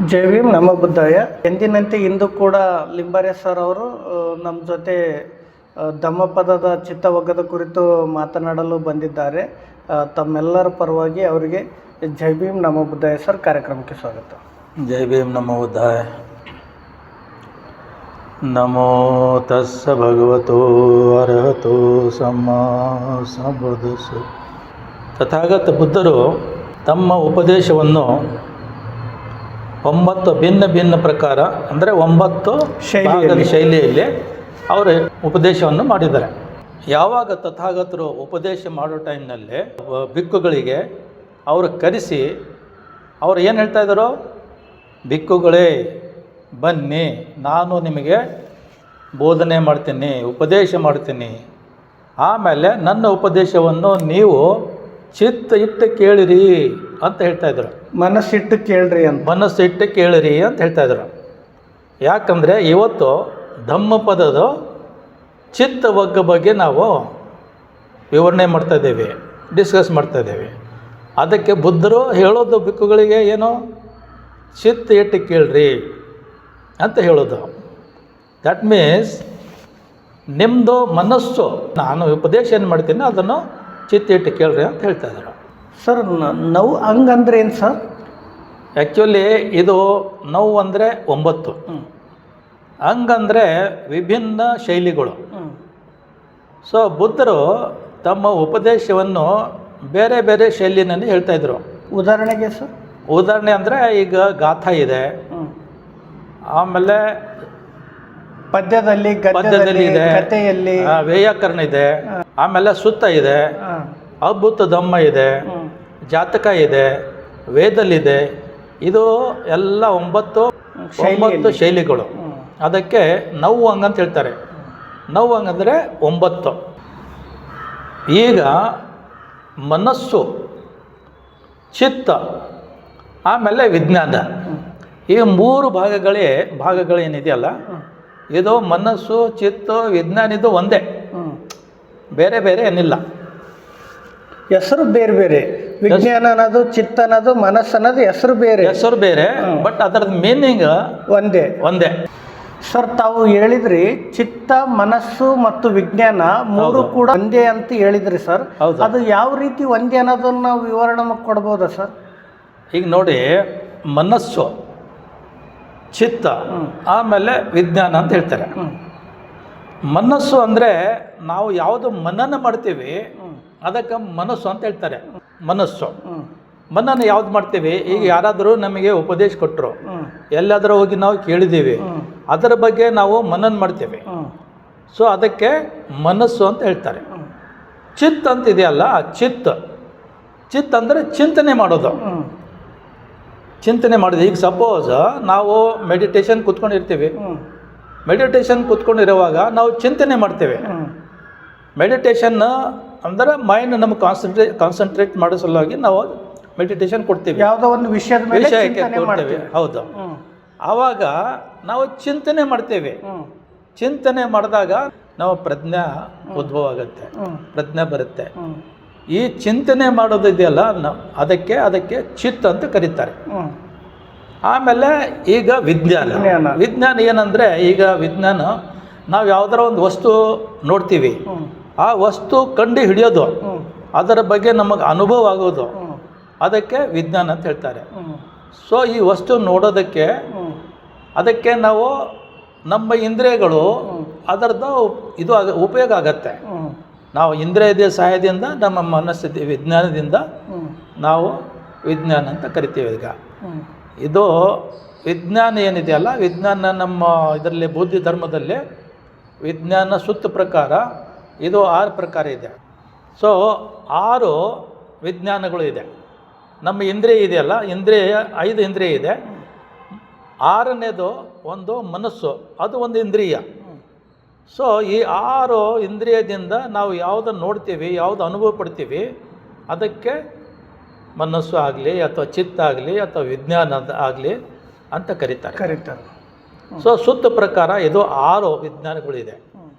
ಜೈ ಭೀಮ್ ನಮ ಬುದ್ಧಾಯ. ಎಂದಿನಂತೆ ಇಂದು ಕೂಡ ಲಿಂಬಾರೆ ಸರ್ ಅವರು ನಮ್ಮ ಜೊತೆ ಧಮ್ಮಪದದ ಚಿತ್ತವಗ್ಗದ ಕುರಿತು ಮಾತನಾಡಲು ಬಂದಿದ್ದಾರೆ. ತಮ್ಮೆಲ್ಲರ ಪರವಾಗಿ ಅವರಿಗೆ ಜೈ ಭೀಮ್ ನಮ ಬುದ್ಧಾಯ ಸರ್ ಕಾರ್ಯಕ್ರಮಕ್ಕೆ ಸ್ವಾಗತ. ಜೈ ಭೀಮ್ ನಮೋ ಬುದ್ಧಾಯ. ನಮೋ ತಸ್ಸ ಭಗವತೋ ಅರ್ಹತೋ ಸಮ್ಮಾ ಸಂಬುದ್ಧಸ್ಸು. ತಥಾಗತ ಬುದ್ಧರು ತಮ್ಮ ಉಪದೇಶವನ್ನು 9 ಭಿನ್ನ ಭಿನ್ನ ಪ್ರಕಾರ ಅಂದರೆ 9 ಶೈಲಿಯಲ್ಲಿ ಅವರು ಉಪದೇಶವನ್ನು ಮಾಡಿದ್ದಾರೆ. ಯಾವಾಗ ತಥಾಗತರು ಉಪದೇಶ ಮಾಡೋ ಟೈಮ್ನಲ್ಲಿ ಭಿಕ್ಕುಗಳಿಗೆ ಅವರು ಕರೆಸಿ ಅವರು ಏನು ಹೇಳ್ತಾ ಇದ್ದಾರೋ, ಭಿಕ್ಕುಗಳೇ ಬನ್ನಿ, ನಾನು ನಿಮಗೆ ಬೋಧನೆ ಮಾಡ್ತೀನಿ, ಉಪದೇಶ ಮಾಡ್ತೀನಿ. ಆಮೇಲೆ ನನ್ನ ಉಪದೇಶವನ್ನು ನೀವು ಚಿತ್ತ ಇಟ್ಟು ಕೇಳಿರಿ ಅಂತ ಹೇಳ್ತಾಯಿದ್ರು. ಮನಸ್ಸಿಟ್ಟು ಕೇಳ್ರಿ ಅಂತ, ಮನಸ್ಸಿಟ್ಟು ಕೇಳಿರಿ ಅಂತ ಹೇಳ್ತಾಯಿದ್ರು. ಯಾಕಂದರೆ ಇವತ್ತು ಧಮ್ಮಪದದ ಚಿತ್ತವಗ್ಗ ಬಗ್ಗೆ ನಾವು ವಿವರಣೆ ಮಾಡ್ತಾಯಿದ್ದೇವೆ, ಡಿಸ್ಕಸ್ ಮಾಡ್ತಾಯಿದ್ದೇವೆ. ಅದಕ್ಕೆ ಬುದ್ಧರು ಹೇಳೋದು ಭಿಕ್ಕುಗಳಿಗೆ ಏನು, ಚಿತ್ತ ಇಟ್ಟು ಕೇಳ್ರಿ ಅಂತ ಹೇಳೋದು. ದ್ಯಾಟ್ ಮೀನ್ಸ್ ನಿಮ್ಮದು ಮನಸ್ಸು, ನಾನು ಉಪದೇಶ ಏನು ಮಾಡ್ತೀನಿ ಅದನ್ನು ಚಿತ್ತ ಇಟ್ಟು ಕೇಳ್ರಿ ಅಂತ ಹೇಳ್ತಾ ಇದ್ದಾರೆ. ಸರ್ ನೋವು ಹಂಗಂದ್ರೆ ಏನು ಸರ್? ಆ್ಯಕ್ಚುಲಿ ಇದು ನೋವು ಅಂದರೆ 9, ಹಂಗಂದರೆ ವಿಭಿನ್ನ ಶೈಲಿಗಳು. ಸೊ ಬುದ್ಧರು ತಮ್ಮ ಉಪದೇಶವನ್ನು ಬೇರೆ ಬೇರೆ ಶೈಲಿನಲ್ಲಿ ಹೇಳ್ತಾಯಿದ್ರು. ಉದಾಹರಣೆಗೆ ಸರ್? ಉದಾಹರಣೆ ಅಂದರೆ ಈಗ ಗಾಥಾ ಇದೆ, ಆಮೇಲೆ ಪದ್ಯದಲ್ಲಿ ಇದೆ, ಕಥೆಯಲ್ಲಿ ವೈಯಾಕರಣ ಇದೆ, ಆಮೇಲೆ ಸುತ್ತ ಇದೆ, ಅದ್ಭುತ ಧಮ್ಮ ಇದೆ, ಜಾತಕ ಇದೆ, ವೇದಲ್ಲಿದೆ. ಇದು ಎಲ್ಲ 9 ಶೈಲಿಗಳು. ಅದಕ್ಕೆ ನೋವು ಹಂಗಂತ ಹೇಳ್ತಾರೆ. ನೋವು ಹಂಗಂದರೆ 9. ಈಗ ಮನಸ್ಸು, ಚಿತ್ತ, ಆಮೇಲೆ ವಿಜ್ಞಾನ, ಈ 3 ಭಾಗಗಳೇನಿದೆಯಲ್ಲ, ಇದು ಮನಸ್ಸು, ಚಿತ್ತ, ವಿಜ್ಞಾನ ಇದು ಒಂದೇ, ಬೇರೆ ಬೇರೆ ಏನಿಲ್ಲ. ಹೆಸರು ಬೇರೆ ಬೇರೆ. ವಿಜ್ಞಾನ ಅನ್ನೋದು, ಚಿತ್ತ ಅನ್ನೋದು, ಮನಸ್ಸು ಅನ್ನೋದು ಹೆಸರು ಬೇರೆ, ಬಟ್ ಅದರದ್ದು ಮೀನಿಂಗ್ ಒಂದೇ. ಸರ್ ತಾವು ಹೇಳಿದ್ರಿ ಚಿತ್ತ, ಮನಸ್ಸು ಮತ್ತು ವಿಜ್ಞಾನ 3 ಕೂಡ ಒಂದೇ ಅಂತ ಹೇಳಿದ್ರಿ ಸರ್. ಅದು ಯಾವ ರೀತಿ ಒಂದೇ ಅನ್ನೋದನ್ನು ನಾವು ವಿವರಣೆ ಕೊಡ್ಬೋದಾ ಸರ್? ಈಗ ನೋಡಿ, ಮನಸ್ಸು, ಚಿತ್ತ, ಆಮೇಲೆ ವಿಜ್ಞಾನ ಅಂತ ಹೇಳ್ತಾರೆ. ಮನಸ್ಸು ಅಂದರೆ ನಾವು ಯಾವುದು ಮನನ ಮಾಡ್ತೀವಿ ಅದಕ್ಕೆ ಮನಸ್ಸು ಅಂತ ಹೇಳ್ತಾರೆ. ಮನನ ಯಾವ್ದು ಮಾಡ್ತೀವಿ, ಈಗ ಯಾರಾದರೂ ನಮಗೆ ಉಪದೇಶ ಕೊಟ್ಟರು, ಎಲ್ಲಾದರೂ ಹೋಗಿ ನಾವು ಕೇಳಿದ್ದೀವಿ, ಅದರ ಬಗ್ಗೆ ನಾವು ಮನನ ಮಾಡ್ತೀವಿ. ಸೊ ಅದಕ್ಕೆ ಮನಸ್ಸು ಅಂತ ಹೇಳ್ತಾರೆ. ಚಿತ್ತ ಅಂತ ಇದೆಯಲ್ಲ, ಚಿತ್ತ ಅಂದರೆ ಚಿಂತನೆ ಮಾಡೋದು. ಈಗ ಸಪೋಸ್ ನಾವು ಮೆಡಿಟೇಷನ್ ಕೂತ್ಕೊಂಡಿರ್ತೀವಿ, ಮೆಡಿಟೇಷನ್ ಕೂತ್ಕೊಂಡಿರುವಾಗ ನಾವು ಚಿಂತನೆ ಮಾಡ್ತೇವೆ. ಮೆಡಿಟೇಷನ್ ಅಂದರೆ ಮೈಂಡ್ ನಮಗೆ ಕಾನ್ಸಂಟ್ರೇಟ್ ಮಾಡೋ ಸಲುವಾಗಿ ನಾವು ಮೆಡಿಟೇಷನ್ ಕೊಡ್ತೀವಿ, ಯಾವುದೋ ಒಂದು ವಿಷಯಕ್ಕೆ ಕೊಡ್ತೇವೆ. ಹೌದು, ಆವಾಗ ನಾವು ಚಿಂತನೆ ಮಾಡ್ತೇವೆ. ಚಿಂತನೆ ಮಾಡಿದಾಗ ನಾವು ಪ್ರಜ್ಞೆ ಉದ್ಭವ ಆಗುತ್ತೆ, ಪ್ರಜ್ಞೆ ಬರುತ್ತೆ. ಈ ಚಿಂತನೆ ಮಾಡೋದು ಇದೆಯಲ್ಲ, ಅದಕ್ಕೆ ಚಿತ್ತ ಅಂತ ಕರೀತಾರೆ. ಆಮೇಲೆ ಈಗ ವಿಜ್ಞಾನ ಏನಂದರೆ, ಈಗ ವಿಜ್ಞಾನ ನಾವು ಯಾವುದಾರ ಒಂದು ವಸ್ತು ನೋಡ್ತೀವಿ, ಆ ವಸ್ತು ಕಂಡು ಹಿಡಿಯೋದು, ಅದರ ಬಗ್ಗೆ ನಮಗೆ ಅನುಭವ ಆಗೋದು, ಅದಕ್ಕೆ ವಿಜ್ಞಾನ ಅಂತ ಹೇಳ್ತಾರೆ. ಸೊ ಈ ವಸ್ತು ನೋಡೋದಕ್ಕೆ ಅದಕ್ಕೆ ನಾವು ನಮ್ಮ ಇಂದ್ರಿಯಗಳು ಅದರದ್ದು ಉಪಯೋಗ ಆಗತ್ತೆ. ನಾವು ಇಂದ್ರಿಯದ ಸಹಾಯದಿಂದ ನಮ್ಮ ಮನಸ್ಸಿನ ವಿಜ್ಞಾನದಿಂದ ನಾವು ವಿಜ್ಞಾನ ಅಂತ ಕರಿತೀವಿ. ಈಗ ಇದು ವಿಜ್ಞಾನ ಏನಿದೆಯಲ್ಲ, ವಿಜ್ಞಾನ ನಮ್ಮ ಇದರಲ್ಲಿ ಬೌದ್ಧ ಧರ್ಮದಲ್ಲಿ ವಿಜ್ಞಾನ ಸುತ್ತ ಪ್ರಕಾರ ಇದು 6 ಪ್ರಕಾರ ಇದೆ. ಸೊ 6 ವಿಜ್ಞಾನಗಳು ಇದೆ. ನಮ್ಮ ಇಂದ್ರಿಯ ಇದೆಯಲ್ಲ, 5 ಇಂದ್ರಿಯ ಇದೆ. 6ನೇದು ಒಂದು ಮನಸ್ಸು, ಅದು ಒಂದು ಇಂದ್ರಿಯ. ಸೊ ಈ 6 ಇಂದ್ರಿಯದಿಂದ ನಾವು ಯಾವುದನ್ನು ನೋಡ್ತೀವಿ, ಯಾವುದು ಅನುಭವ ಪಡ್ತೀವಿ, ಅದಕ್ಕೆ ಮನಸ್ಸು ಆಗಲಿ ಅಥವಾ ಚಿತ್ತ ಆಗಲಿ ಅಥವಾ ವಿಜ್ಞಾನ ಆಗಲಿ ಅಂತ ಕರೀತಾರೆ. ಸೊ ಸುತ್ತ ಪ್ರಕಾರ ಇದು 6 ವಿಜ್ಞಾನಗಳಿದೆ.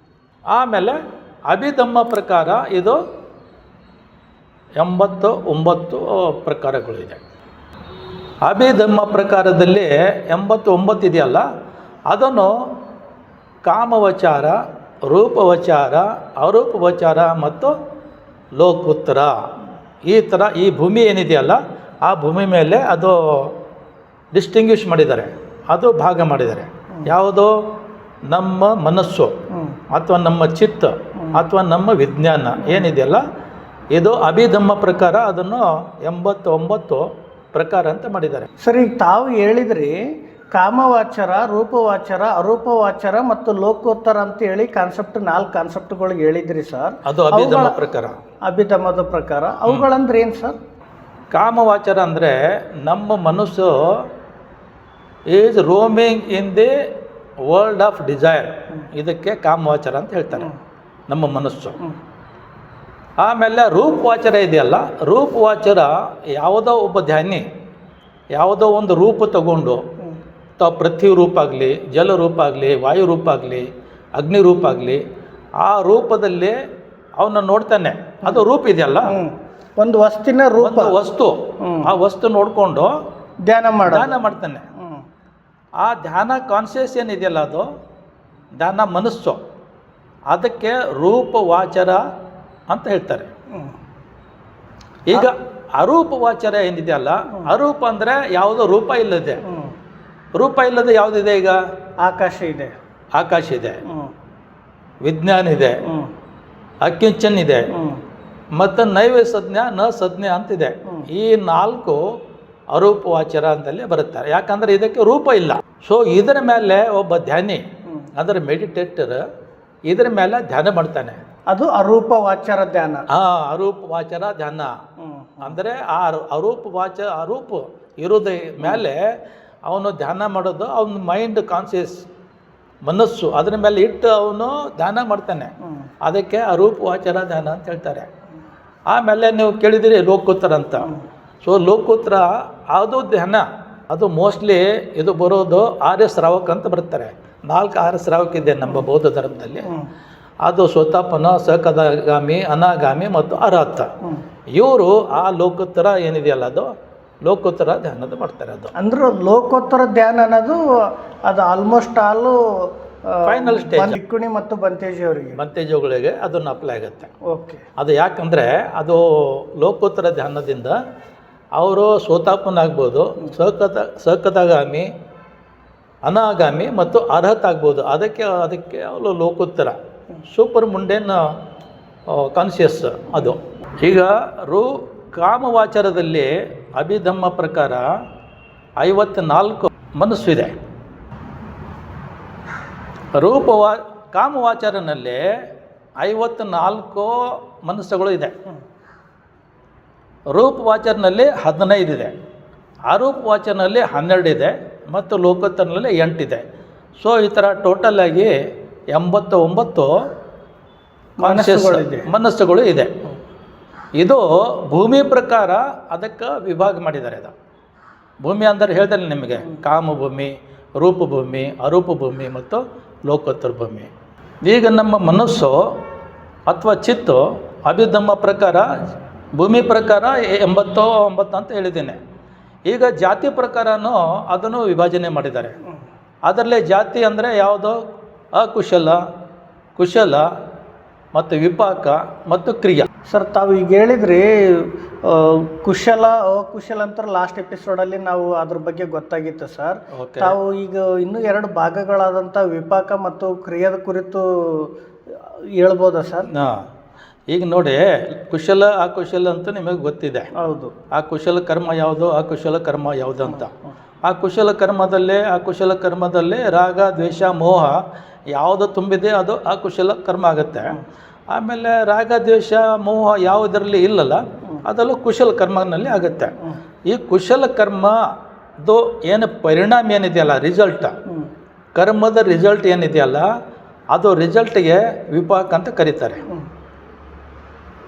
ಆಮೇಲೆ ಅಭಿಧಮ್ಮ ಪ್ರಕಾರ ಇದು 89 ಪ್ರಕಾರಗಳಿದೆ. ಅಭಿಧಮ್ಮ ಪ್ರಕಾರದಲ್ಲಿ 89 ಇದೆಯಲ್ಲ, ಅದನ್ನು ಕಾಮವಚಾರ, ರೂಪವಚಾರ, ಅರೂಪವಚಾರ ಮತ್ತು ಲೋಕೋತ್ತರ, ಈ ಥರ ಈ ಭೂಮಿ ಏನಿದೆಯಲ್ಲ ಆ ಭೂಮಿ ಮೇಲೆ ಅದು ಡಿಸ್ಟಿಂಗ್ವಿಷ್ ಮಾಡಿದ್ದಾರೆ, ಅದು ಭಾಗ ಮಾಡಿದ್ದಾರೆ. ಯಾವುದೋ ನಮ್ಮ ಮನಸ್ಸು ಅಥವಾ ನಮ್ಮ ಚಿತ್ತ ಅಥವಾ ನಮ್ಮ ವಿಜ್ಞಾನ ಏನಿದೆಯಲ್ಲ, ಇದು ಅಭಿಧಮ್ಮ ಪ್ರಕಾರ ಅದನ್ನು 89 ಪ್ರಕಾರ ಅಂತ ಮಾಡಿದ್ದಾರೆ. ಸರಿ, ತಾವು ಹೇಳಿದ್ರಿ ಕಾಮವಾಚರ, ರೂಪವಾಚರ, ಅರೂಪವಾಚರ ಮತ್ತು ಲೋಕೋತ್ತರ ಅಂತ ಹೇಳಿ ಕಾನ್ಸೆಪ್ಟ್ 4 ಕಾನ್ಸೆಪ್ಟ್ಗಳಿಗೆ ಹೇಳಿದ್ರಿ ಸರ್. ಅದು ಅಭಿಧಮ್ಮ ಪ್ರಕಾರ. ಅಭಿಧಮ್ಮದ ಪ್ರಕಾರ ಅವುಗಳಂದ್ರೆ ಏನು ಸರ್? ಕಾಮವಾಚರ ಅಂದರೆ ನಮ್ಮ ಮನಸ್ಸು is roaming in the world of desire, ಇದಕ್ಕೆ ಕಾಮವಾಚರ ಅಂತ ಹೇಳ್ತಾರೆ ನಮ್ಮ ಮನಸ್ಸು. ಆಮೇಲೆ ರೂಪವಾಚರ ಇದೆಯಲ್ಲ, ರೂಪವಾಚರ ಯಾವುದೋ ಒಬ್ಬ ಧ್ಯಾನಿ ಯಾವುದೋ ಒಂದು ರೂಪ ತಗೊಂಡು, ಪೃಥ್ವಿ ರೂಪ ಆಗಲಿ, ಜಲ ರೂಪ ಆಗಲಿ, ವಾಯು ರೂಪ ಆಗಲಿ, ಅಗ್ನಿ ರೂಪ ಆಗಲಿ, ಆ ರೂಪದಲ್ಲಿ ಅವನ್ನ ನೋಡ್ತಾನೆ. ಅದು ರೂಪ ಇದೆಯಲ್ಲ, ಒಂದು ವಸ್ತುವಿನ ರೂಪ, ವಸ್ತು, ಆ ವಸ್ತು ನೋಡಿಕೊಂಡು ಧ್ಯಾನ ಮಾಡ್ತಾನೆ. ಆ ಧ್ಯಾನ ಕಾನ್ಷಿಯಸ್ ಏನಿದೆಯಲ್ಲ, ಅದು ಧ್ಯಾನ ಮನಸ್ಸು, ಅದಕ್ಕೆ ರೂಪವಾಚರ ಅಂತ ಹೇಳ್ತಾರೆ. ಈಗ ಅರೂಪವಾಚರ ಏನಿದೆಯಲ್ಲ, ಅರೂಪ ಅಂದರೆ ಯಾವುದೋ ರೂಪ ಇಲ್ಲದೆ, ರೂಪ ಇಲ್ಲದೆ ಯಾವುದಿದೆ? ಈಗ ಆಕಾಶ ಇದೆ, ಆಕಾಶ ಇದೆ, ವಿಜ್ಞಾನ ಇದೆ, ಅಕಿಂಚನ್ ಇದೆ, ಮತ್ತು ನೈವೇ ಸಜ್ಞ ನ ಸಜ್ಞ ಅಂತಿದೆ. ಈ 4 ಅರೂಪವಾಚರ ಅಂತಲೇ ಬರುತ್ತಾರೆ. ಯಾಕಂದರೆ ಇದಕ್ಕೆ ರೂಪ ಇಲ್ಲ. ಸೊ ಇದರ ಮೇಲೆ ಒಬ್ಬ ಧ್ಯಾನಿ, ಅದರ ಮೆಡಿಟೇಟರ್ ಇದರ ಮೇಲೆ ಧ್ಯಾನ ಮಾಡ್ತಾನೆ. ಅದು ಅರೂಪವಾಚರ ಧ್ಯಾನ. ಅರೂಪವಾಚರ ಧ್ಯಾನ ಅಂದರೆ ಆ ಅರೂಪ ಇರೋದ ಮೇಲೆ ಅವನು ಧ್ಯಾನ ಮಾಡೋದು, ಅವನ ಮೈಂಡ್ ಕಾನ್ಷಿಯಸ್ ಮನಸ್ಸು ಅದರ ಮೇಲೆ ಇಟ್ಟು ಅವನು ಧ್ಯಾನ ಮಾಡ್ತಾನೆ. ಅದಕ್ಕೆ ಅರೂಪವಾಚರ ಧ್ಯಾನ ಅಂತ ಹೇಳ್ತಾರೆ. ಆಮೇಲೆ ನೀವು ಕೇಳಿದಿರಿ ಲೋಕೋತ್ತರ ಅಂತ. ಸೊ ಲೋಕೋತ್ತರ ಅದು ಧ್ಯಾನ, ಅದು ಮೋಸ್ಟ್ಲಿ ಇದು ಬರೋದು ಆರ್ಯ ಶ್ರಾವಕ ಅಂತ ಬರ್ತಾರೆ. 4 ಆರ್ಯ ಶ್ರಾವಕ ಇದೆ ನಮ್ಮ ಬೌದ್ಧ ಧರ್ಮದಲ್ಲಿ. ಅದು ಸ್ವತಃಪನ, ಸಕದಾಗಾಮಿ, ಅನಾಗಾಮಿ ಮತ್ತು ಅರ್ಹತ. ಇವರು ಆ ಲೋಕೋತ್ತರ ಏನಿದೆಯಲ್ಲ, ಅದು ಲೋಕೋತ್ತರ ಧ್ಯಾನದ ಮಾಡ್ತಾರೆ. ಅದು ಅಂದ್ರೆ ಲೋಕೋತ್ತರ ಧ್ಯಾನ ಅನ್ನೋದು ಅದು ಆಲ್ಮೋಸ್ಟ್ ಆಲು ಫೈನಲ್ ಸ್ಟೇಜ್. ಬಿಕ್ಕುಣಿ ಮತ್ತು ಬಂತೇಜಿಗಳಿಗೆ ಅದನ್ನು ಅಪ್ಲೈ ಆಗುತ್ತೆ. ಓಕೆ. ಅದು ಯಾಕಂದರೆ ಅದು ಲೋಕೋತ್ತರ ಧ್ಯಾನದಿಂದ ಅವರು ಸೋತಾಪನಾಗ್ಬೋದು, ಸಕದಾಗಾಮಿ, ಅನಾಗಾಮಿ ಮತ್ತು ಅರ್ಹತ ಆಗ್ಬೋದು. ಅದಕ್ಕೆ ಅವರು ಲೋಕೋತ್ತರ ಸೂಪರ್ ಮುಂಡೇನ್ ಕಾನ್ಷಿಯಸ್ ಅದು. ಈಗ ಕಾಮವಾಚರದಲ್ಲಿ ಅಭಿಧಮ್ಮ ಪ್ರಕಾರ 54 ಮನಸ್ಸು ಇದೆ. ಕಾಮವಾಚರನಲ್ಲಿ 54 ಮನಸ್ಸುಗಳು ಇದೆ. ರೂಪವಾಚರನಲ್ಲಿ 15 ಇದೆ, ಅರೂಪವಾಚರನಲ್ಲಿ 12 ಇದೆ ಮತ್ತು ಲೋಕೋತ್ತರನಲ್ಲಿ 8 ಇದೆ. ಸೊ ಈ ಥರ ಟೋಟಲ್ ಆಗಿ 89 ಮನಸ್ಸುಗಳು ಇದೆ. ಇದು ಭೂಮಿ ಪ್ರಕಾರ ಅದಕ್ಕೆ ವಿಭಾಗ ಮಾಡಿದ್ದಾರೆ. ಅದು ಭೂಮಿ ಅಂದರೆ ಹೇಳ್ತಾರೆ ನಿಮಗೆ, ಕಾಮಭೂಮಿ, ರೂಪಭೂಮಿ, ಅರೂಪಭೂಮಿ ಮತ್ತು ಲೋಕೋತ್ತರ ಭೂಮಿ. ಈಗ ನಮ್ಮ ಮನಸ್ಸು ಅಥವಾ ಚಿತ್ತು ಅಭಿಧಮ್ಮ ಪ್ರಕಾರ ಭೂಮಿ ಪ್ರಕಾರ 89 ಅಂತ ಹೇಳಿದ್ದೇನೆ. ಈಗ ಜಾತಿ ಪ್ರಕಾರನೂ ಅದನ್ನು ವಿಭಜನೆ ಮಾಡಿದ್ದಾರೆ. ಅದರಲ್ಲೇ ಜಾತಿ ಅಂದರೆ ಯಾವುದೋ ಅಕುಶಲ, ಕುಶಲ ಮತ್ತು ವಿಪಾಕ ಮತ್ತು ಕ್ರಿಯಾ. ಸರ್, ತಾವು ಈಗ ಹೇಳಿದ್ರಿ ಕುಶಲ ಅಕುಶಲ ಅಂತ ಲಾಸ್ಟ್ ಎಪಿಸೋಡಲ್ಲಿ ನಾವು ಅದ್ರ ಬಗ್ಗೆ ಗೊತ್ತಾಗಿತ್ತು ಸರ್. ತಾವು ಈಗ ಇನ್ನೂ 2 ಭಾಗಗಳಾದಂಥ ವಿಪಾಕ ಮತ್ತು ಕ್ರಿಯೆದ ಕುರಿತು ಹೇಳ್ಬೋದಾ ಸರ್? ಈಗ ನೋಡಿ, ಕುಶಲ ಅಕುಶಲ ಅಂತ ನಿಮಗೆ ಗೊತ್ತಿದೆ. ಹೌದು. ಆ ಕುಶಲ ಕರ್ಮ ಯಾವುದು, ಅಕುಶಲ ಕರ್ಮ ಯಾವುದು ಅಂತ. ಆ ಕುಶಲ ಕರ್ಮದಲ್ಲೇ ರಾಗ, ದ್ವೇಷ, ಮೋಹ ಯಾವುದು ತುಂಬಿದೆ ಅದು ಅಕುಶಲ ಕರ್ಮ ಆಗುತ್ತೆ. ಆಮೇಲೆ ರಾಗ, ದ್ವೇಷ, ಮೋಹ ಯಾವುದರಲ್ಲಿ ಇಲ್ಲಲ್ಲ ಅದೆಲ್ಲ ಕುಶಲ ಕರ್ಮನಲ್ಲಿ ಆಗುತ್ತೆ. ಈ ಕುಶಲ ಕರ್ಮದು ಏನು ಪರಿಣಾಮ ಏನಿದೆಯಲ್ಲ, ರಿಸಲ್ಟ್, ಕರ್ಮದ ರಿಸಲ್ಟ್ ಏನಿದೆಯಲ್ಲ, ಅದು ರಿಸಲ್ಟ್ಗೆ ವಿಪಾಕ ಅಂತ ಕರೀತಾರೆ.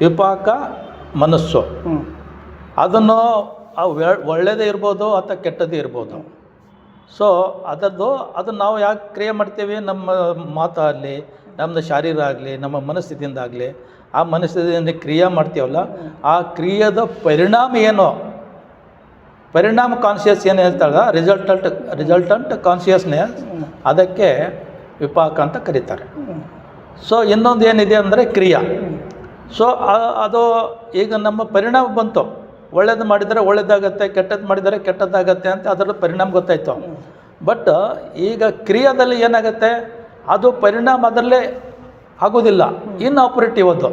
ವಿಪಾಕ ಮನಸ್ಸು, ಅದನ್ನು ಒಳ್ಳೆಯದೇ ಇರ್ಬೋದು ಅಥವಾ ಕೆಟ್ಟದೇ ಇರ್ಬೋದು. ಸೊ ಅದು ನಾವು ಯಾಕೆ ಕ್ರಿಯೆ ಮಾಡ್ತೀವಿ, ನಮ್ಮ ಮಾತಾಗಲಿ, ನಮ್ಮದು ಶಾರೀರ ಆಗಲಿ, ನಮ್ಮ ಮನಸ್ಥಿತಿಯಿಂದ ಆಗಲಿ, ಆ ಮನಸ್ಥಿತಿಯಿಂದ ಕ್ರಿಯೆ ಮಾಡ್ತೀವಲ್ಲ, ಆ ಕ್ರಿಯೆದ ಪರಿಣಾಮ ಏನೋ ಪರಿಣಾಮ ಕಾನ್ಷಿಯಸ್ ಏನು ಹೇಳ್ತಾಳ, ರಿಸಲ್ಟಂಟ್ ಕಾನ್ಷಿಯಸ್ನೆಸ್, ಅದಕ್ಕೆ ವಿಪಾಕ ಅಂತ ಕರೀತಾರೆ. ಸೊ ಇನ್ನೊಂದು ಏನಿದೆ ಅಂದರೆ ಕ್ರಿಯಾ. ಸೊ ಅದು ಈಗ ನಮ್ಮ ಪರಿಣಾಮ ಬಂತು, ಒಳ್ಳೇದು ಮಾಡಿದರೆ ಒಳ್ಳೇದಾಗತ್ತೆ, ಕೆಟ್ಟದ್ದು ಮಾಡಿದರೆ ಕೆಟ್ಟದ್ದಾಗತ್ತೆ ಅಂತ ಅದರ ಪರಿಣಾಮ ಗೊತ್ತಾಯಿತು. ಬಟ್ ಈಗ ಕ್ರಿಯಾದಲ್ಲಿ ಏನಾಗುತ್ತೆ, ಅದು ಪರಿಣಾಮ ಅದರಲ್ಲೇ ಆಗೋದಿಲ್ಲ, ಇನ್ಆಪರೇಟಿವ್ ಅದು.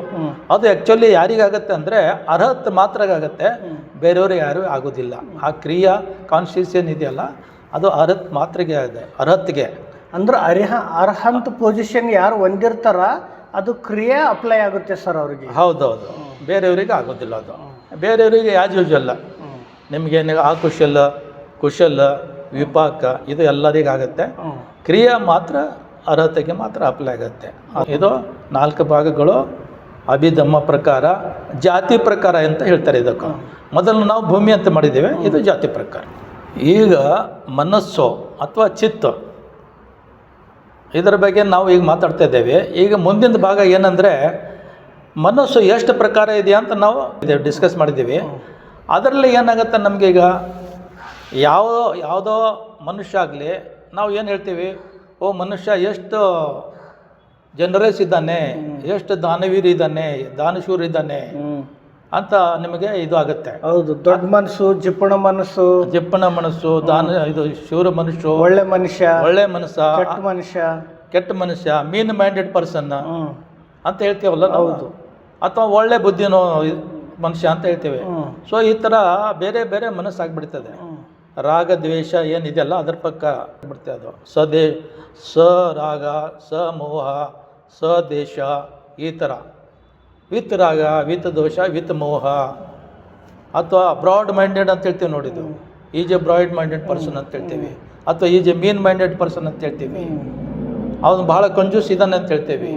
ಅದು ಆ್ಯಕ್ಚುಲಿ ಯಾರಿಗಾಗತ್ತೆ ಅಂದರೆ ಅರ್ಹತ್ ಮಾತ್ರ ಆಗುತ್ತೆ, ಬೇರೆಯವ್ರಿಗೆ ಯಾರೂ ಆಗೋದಿಲ್ಲ. ಆ ಕ್ರಿಯಾ ಕಾನ್ಷಿಯಸ್ ಏನಿದೆಯಲ್ಲ ಅದು ಅರ್ಹತ್ ಮಾತ್ರಗೆ ಇದೆ, ಅರ್ಹತ್ಗೆ. ಅಂದ್ರೆ ಅರ್ಹಂತ ಪೊಸಿಷನ್ ಯಾರು ಹೊಂದಿರ್ತಾರ ಅದು ಕ್ರಿಯೆ ಅಪ್ಲೈ ಆಗುತ್ತೆ ಸರ್ ಅವ್ರಿಗೆ. ಹೌದೌದು, ಬೇರೆಯವರಿಗೆ ಆಗೋದಿಲ್ಲ ಅದು. ಬೇರೆಯವರಿಗೆ ಯಾಸ್ ಯೂಶುವಲ್ ನಿಮಗೇನು ಆ ಕುಶಲ ವಿಪಾಕ ಇದು ಎಲ್ಲರಿಗಾಗತ್ತೆ. ಕ್ರಿಯೆ ಮಾತ್ರ ಅರ್ಹತೆಗೆ ಮಾತ್ರ ಅಪ್ಲೈ ಆಗುತ್ತೆ. ಇದು 4 ಭಾಗಗಳು. ಅಭಿಧಮ್ಮ ಪ್ರಕಾರ, ಜಾತಿ ಪ್ರಕಾರ ಅಂತ ಹೇಳ್ತಾರೆ ಇದಕ್ಕೆ. ಮೊದಲು ನಾವು ಭೂಮಿ ಅಂತ ಮಾಡಿದ್ದೇವೆ, ಇದು ಜಾತಿ ಪ್ರಕಾರ. ಈಗ ಮನಸ್ಸು ಅಥವಾ ಚಿತ್ತ, ಇದರ ಬಗ್ಗೆ ನಾವು ಈಗ ಮಾತಾಡ್ತಾ ಇದ್ದೇವೆ. ಈಗ ಮುಂದಿನ ಭಾಗ ಏನಂದರೆ ಮನಸ್ಸು ಎಷ್ಟು ಪ್ರಕಾರ ಇದೆಯಾ ಅಂತ ನಾವು ಡಿಸ್ಕಸ್ ಮಾಡಿದ್ದೀವಿ. ಅದರಲ್ಲಿ ಏನಾಗುತ್ತೆ ನಮಗೀಗ ಯಾವುದೋ ಮನುಷ್ಯ ಆಗಲಿ, ನಾವು ಏನು ಹೇಳ್ತೀವಿ, ಓ ಮನುಷ್ಯ ಎಷ್ಟು ಜನರಸ್ ಇದ್ದಾನೆ, ಎಷ್ಟು ದಾನವೀರ ಇದ್ದಾನೆ, ದಾನಶೂರ ಇದ್ದಾನೆ ಅಂತ ನಿಮಗೆ ಇದು ಆಗುತ್ತೆ. ಹೌದು, ದೊಡ್ಡ ಮನಸ್ಸು, ಜಿಪ್ಪಣ ಮನಸ್ಸು, ಇದು ಶೂರ ಮನುಷ್ಯ, ಒಳ್ಳೆ ಮನಸ್ಸ, ಕೆಟ್ಟ ಮನುಷ್ಯ, ಮೀನ್ ಮೈಂಡೆಡ್ ಪರ್ಸನ್ ಅಂತ ಹೇಳ್ತೀವಲ್ಲ. ಹೌದು. ಅಥವಾ ಒಳ್ಳೆ ಬುದ್ಧಿನೋ ಮನುಷ್ಯ ಅಂತ ಹೇಳ್ತೇವೆ. ಸೊ ಈ ಥರ ಬೇರೆ ಬೇರೆ ಮನಸ್ಸಾಗ್ಬಿಡ್ತದೆ. ರಾಗ ದ್ವೇಷ ಏನಿದೆಯಲ್ಲ ಅದ್ರ ಪಕ್ಕ ಬಿಡ್ತದೆ ಅದು. ಸ ರಾಗ, ಸ ಮೋಹ, ಸ ದೇಶ, ಈ ಥರ. ವಿತ್ ರಾಗ, ವಿತ್ ದೋಷ, ವಿತ್ ಮೋಹ. ಅಥವಾ ಬ್ರಾಡ್ ಮೈಂಡೆಡ್ ಅಂತ ಹೇಳ್ತೀವಿ ನೋಡಿದ್ದು, is a broad minded person ಅಂತ ಹೇಳ್ತೀವಿ. ಅಥವಾ is a mean minded person ಅಂತ ಹೇಳ್ತೀವಿ. ಅವನು ಭಾಳ ಕಂಜೂಸ್ ಇದ್ದಾನೆ ಅಂತ ಹೇಳ್ತೀವಿ,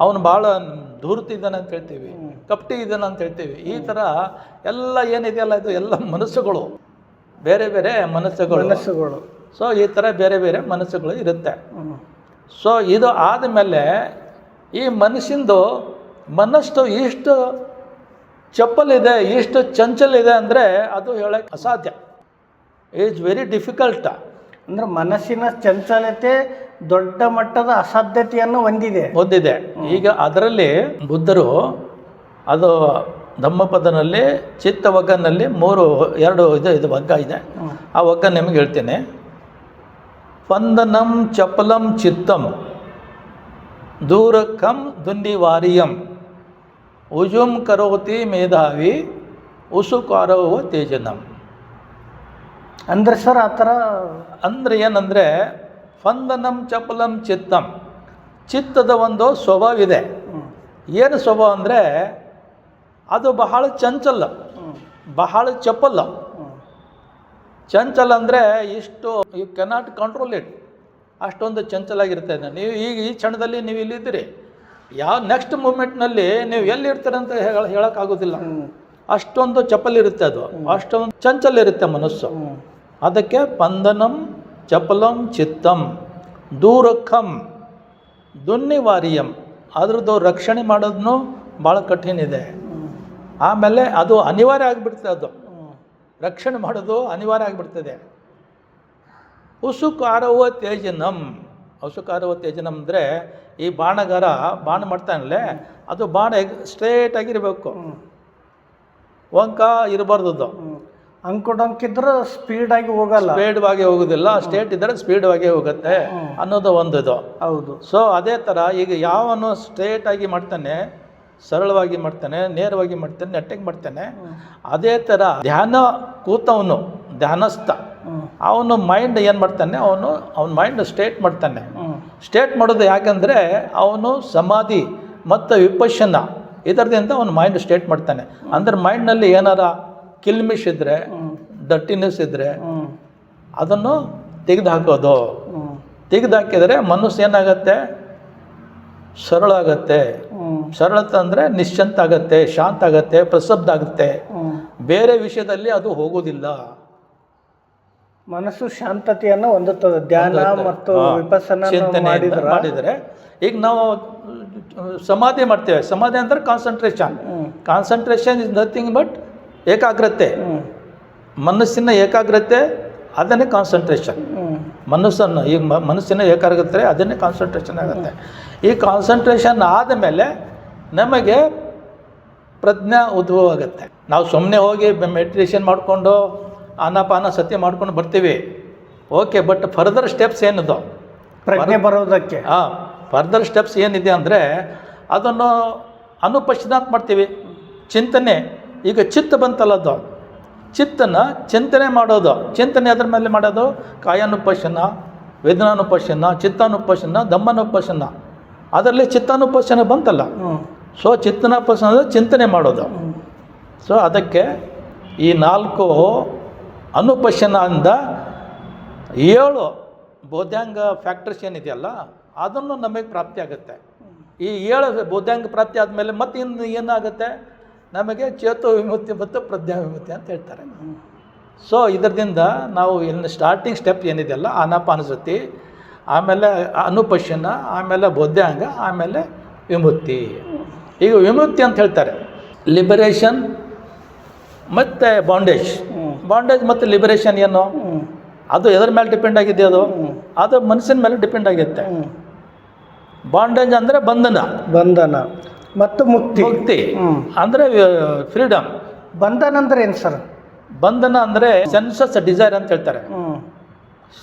ಅವನು ಭಾಳ ಧೂರ್ತ ಇದ್ದಾನೆ ಅಂತ ಹೇಳ್ತೀವಿ, ಕಪಟಿ ಇದ್ದಾನೆ ಅಂತ ಹೇಳ್ತೀವಿ. ಈ ಥರ ಎಲ್ಲ ಏನಿದೆಯಲ್ಲ ಇದು ಎಲ್ಲ ಮನಸ್ಸುಗಳು, ಬೇರೆ ಬೇರೆ ಮನಸ್ಸುಗಳು. ಸೊ ಈ ಥರ ಬೇರೆ ಬೇರೆ ಮನಸ್ಸುಗಳು ಇರುತ್ತೆ. ಸೊ ಇದು ಆದಮೇಲೆ ಈ ಮನಸ್ಸು ಇಷ್ಟು ಚಪ್ಪಲಿದೆ, ಇಷ್ಟು ಚಂಚಲ ಇದೆ ಅಂದರೆ ಅದು ಹೇಳಕ್ಕೆ ಅಸಾಧ್ಯ. It's very difficult. ಅಂದರೆ ಮನಸ್ಸಿನ ಚಂಚಲತೆ ದೊಡ್ಡ ಮಟ್ಟದ ಅಸಾಧ್ಯತೆಯನ್ನು ಹೊಂದಿದೆ. ಈಗ ಅದರಲ್ಲಿ ಬುದ್ಧರು ಅದು ಧಮ್ಮಪದನಲ್ಲಿ ಚಿತ್ತ ಒಗ್ಗನಲ್ಲಿ 2 ಇದು ಒಗ್ಗ ಇದೆ. ಆ ಒಗ್ಗ ನಿಮಗೆ ಹೇಳ್ತೇನೆ. ಸ್ಪಂದನಂ ಚಪಲಂ ಚಿತ್ತಂ ದೂರಕಂ ದುಂಡಿವಾರಿಯಂ ಉಜುಂ ಕರೋತಿ ಮೇಧಾವಿ ಉಸುಕಾರವ ತೇಜನಂ. ಅಂದರೆ ಸರ್ ಆ ಥರ ಅಂದರೆ ಏನಂದರೆ ಸ್ಪಂದನಂ ಚಪಲಂ ಚಿತ್ತಂ, ಚಿತ್ತದ ಒಂದು ಸ್ವಭಾವ ಇದೆ. ಏನು ಸ್ವಭಾವ ಅಂದರೆ ಅದು ಬಹಳ ಚಂಚಲ, ಬಹಳ ಚಪಲ. ಚಂಚಲ ಅಂದರೆ ಇಷ್ಟು ಯು ಕೆನಾಟ್ ಕಂಟ್ರೋಲ್ ಇಟ್, ಅಷ್ಟೊಂದು ಚಂಚಲಾಗಿರ್ತದೆ. ನೀವು ಈಗ ಈ ಕ್ಷಣದಲ್ಲಿ ನೀವು ಇಲ್ಲಿದ್ದೀರಿ, ಯಾವ ನೆಕ್ಸ್ಟ್ ಮೂಮೆಂಟ್ನಲ್ಲಿ ನೀವು ಎಲ್ಲಿರ್ತೀರ ಅಂತ ಹೇಳೋಕ್ಕಾಗೋದಿಲ್ಲ. ಅಷ್ಟೊಂದು ಚಪಲಿರುತ್ತೆ ಅದು, ಅಷ್ಟೊಂದು ಚಂಚಲ ಇರುತ್ತೆ ಮನಸ್ಸು. ಅದಕ್ಕೆ ಸ್ಪಂದನಂ ಚಪಲಂ ಚಿತ್ತಂ ದೂರಖಂ ದುನ್ನಿವಾರಿಯಂ. ಅದ್ರದ್ದು ರಕ್ಷಣೆ ಮಾಡೋದನ್ನು ಭಾಳ ಕಠಿಣ ಇದೆ. ಆಮೇಲೆ ಅದು ಅನಿವಾರ್ಯ ಆಗಿಬಿಡ್ತದೆ, ಅದು ರಕ್ಷಣೆ ಮಾಡೋದು ಅನಿವಾರ್ಯ ಆಗಿಬಿಡ್ತದೆ. ಉಸುಕಾರವ ತೇಜನಂ ಅಂದರೆ ಈ ಬಾಣಗಾರ ಬಾಣ ಮಾಡ್ತಾನಲ್ಲೇ, ಅದು ಬಾಣ ಸ್ಟ್ರೇಟ್ ಆಗಿರಬೇಕು, ವಂಕ ಇರಬಾರ್ದು. ಅದು ಅಂಕುಡೊಂಕಿದ್ರೆ ಸ್ಪೀಡಾಗಿ ಹೋಗೋದಿಲ್ಲ, ಸ್ಟೇಟ್ ಇದ್ದರೆ ಸ್ಪೀಡಾಗಿ ಹೋಗುತ್ತೆ ಅನ್ನೋದು ಒಂದು ಇದು. ಹೌದು. ಸೊ ಅದೇ ಥರ ಈಗ ಯಾವನು ಸ್ಟ್ರೇಟಾಗಿ ಮಾಡ್ತಾನೆ, ಸರಳವಾಗಿ ಮಾಡ್ತಾನೆ, ನೇರವಾಗಿ ಮಾಡ್ತಾನೆ, ನೆಟ್ಟಗೆ ಮಾಡ್ತಾನೆ, ಅದೇ ಥರ ಕೂತವನು ಧ್ಯಾನಸ್ಥ ಅವನು ಮೈಂಡ್ ಏನು ಮಾಡ್ತಾನೆ, ಅವನ ಮೈಂಡ್ ಸ್ಟೇಟ್ ಮಾಡ್ತಾನೆ. ಸ್ಟೇಟ್ ಮಾಡೋದು ಯಾಕಂದರೆ ಅವನು ಸಮಾಧಿ ಮತ್ತು ವಿಪಶ್ಯನ ಇದರದಿಂದ ಅವನು ಮೈಂಡ್ ಸ್ಟೇಟ್ ಮಾಡ್ತಾನೆ. ಅಂದ್ರೆ ಮೈಂಡ್ನಲ್ಲಿ ಏನಾರ ಕಿಲ್ಮಿಶ್ ಇದ್ದರೆ, ಡಟ್ಟಿನೆಸ್ ಇದ್ದರೆ ಅದನ್ನು ತೆಗೆದುಹಾಕೋದು. ತೆಗೆದುಹಾಕಿದರೆ ಮನಸ್ಸು ಏನಾಗತ್ತೆ, ಸರಳ ಆಗತ್ತೆ. ಸರಳತೆ ಅಂದರೆ ನಿಶ್ಚಂತ ಆಗತ್ತೆ, ಶಾಂತ ಆಗತ್ತೆ, ಪ್ರಸಬ್ಧ ಆಗುತ್ತೆ. ಬೇರೆ ವಿಷಯದಲ್ಲಿ ಅದು ಹೋಗೋದಿಲ್ಲ. ಮನಸ್ಸು ಶಾಂತತೆಯನ್ನು ಹೊಂದುತ್ತದೆ ಧ್ಯಾನ ಮತ್ತು ವಿಪಸ್ಸನ ಮಾಡಿದರೆ. ಈಗ ನಾವು ಸಮಾಧಿ ಮಾಡ್ತೇವೆ. ಸಮಾಧಿ ಅಂದರೆ ಕಾನ್ಸಂಟ್ರೇಷನ್ ಇಸ್ ನಥಿಂಗ್ ಬಟ್ ಏಕಾಗ್ರತೆ. ಮನಸ್ಸಿನ ಏಕಾಗ್ರತೆ ಅದನ್ನೇ ಕಾನ್ಸಂಟ್ರೇಷನ್. ಮನಸ್ಸನ್ನು ಈಗ ಮನಸ್ಸಿನ ಏಕಾಗ್ರತೆ ಅದನ್ನೇ ಕಾನ್ಸಂಟ್ರೇಷನ್ ಆಗುತ್ತೆ. ಈ ಕಾನ್ಸಂಟ್ರೇಷನ್ ಆದಮೇಲೆ ನಮಗೆ ಪ್ರಜ್ಞೆ ಉದ್ಭವ ಆಗುತ್ತೆ. ನಾವು ಸುಮ್ಮನೆ ಹೋಗಿ ಮೆಡಿಟೇಷನ್ ಮಾಡಿಕೊಂಡು ಆನಾಪಾನ ಸತಿ ಮಾಡ್ಕೊಂಡು ಬರ್ತೀವಿ, ಓಕೆ. ಬಟ್ ಫರ್ದರ್ ಸ್ಟೆಪ್ಸ್ ಏನಿದೆ ಪ್ರಜ್ಞೆ ಬರೋದಕ್ಕೆ, ಫರ್ದರ್ ಸ್ಟೆಪ್ಸ್ ಏನಿದೆ ಅಂದರೆ ಅದನ್ನು ಅನುಪಶ್ಚಿನಾತ್ ಮಾಡ್ತೀವಿ. ಚಿಂತನೆ, ಈಗ ಚಿತ್ತ ಬಂತಲ್ಲ, ಅದು ಚಿತ್ತನ ಚಿಂತನೆ ಮಾಡೋದು. ಚಿಂತನೆ ಅದ್ರ ಮೇಲೆ ಮಾಡೋದು ಕಾಯಾನುಪಶನ, ವೇದನಾನುಪಶನ, ಚಿತ್ತಾನುಪಶನ, ದಮ್ಮನುಪಶನ. ಅದರಲ್ಲಿ ಚಿತ್ತಾನುಪಶನ ಬಂತಲ್ಲ. ಸೊ ಚಿತ್ತನಾಪಶನ ಚಿಂತನೆ ಮಾಡೋದು. ಸೊ ಅದಕ್ಕೆ ಈ 4 ಅನುಪಶನದಿಂದ 7 ಬೋಧಾಂಗ ಫ್ಯಾಕ್ಟರ್ಸ್ ಏನಿದೆಯಲ್ಲ ಅದನ್ನು ನಮಗೆ ಪ್ರಾಪ್ತಿ ಆಗುತ್ತೆ. ಈ 7 ಬೋಧಾಂಗ ಪ್ರಾಪ್ತಿ ಆದಮೇಲೆ ಮತ್ತೆ ಇನ್ನು ಏನಾಗುತ್ತೆ, ನಮಗೆ ಚೇತೋ ವಿಮುಕ್ತಿ ಮತ್ತು ಪ್ರಜ್ಞಾ ವಿಮುಕ್ತಿ ಅಂತ ಹೇಳ್ತಾರೆ. ಸೊ ಇದರಿಂದ ನಾವು ಇನ್ನು ಸ್ಟಾರ್ಟಿಂಗ್ ಸ್ಟೆಪ್ ಏನಿದೆಯಲ್ಲ ಆನಾಪಾನಸತಿ, ಆಮೇಲೆ ಅನುಪಶನ, ಆಮೇಲೆ ಬೋಧಾಂಗ, ಆಮೇಲೆ ವಿಮುಕ್ತಿ. ಈಗ ವಿಮುಕ್ತಿ ಅಂತ ಹೇಳ್ತಾರೆ ಲಿಬರೇಷನ್ ಮತ್ತು ಬಾಂಡೇಜ್. ಬಾಂಡೇಜ್ ಮತ್ತು ಲಿಬರೇಷನ್ ಏನು, ಅದು ಎದರ ಮೇಲೆ ಡಿಪೆಂಡ್ ಆಗಿದೆ, ಅದು ಮನಸ್ಸಿನ ಮೇಲೆ ಡಿಪೆಂಡ್ ಆಗುತ್ತೆ. ಬಾಂಡೇಜ್ ಅಂದರೆ ಬಂಧನ ಮತ್ತು ಮುಕ್ತಿ ಅಂದರೆ ಫ್ರೀಡಮ್. ಬಂಧನ ಅಂದ್ರೆ ಏನು ಸರ್? ಬಂಧನ ಅಂದರೆ ಸೆನ್ಸಸ್ ಡಿಸೈರ್ ಅಂತ ಹೇಳ್ತಾರೆ.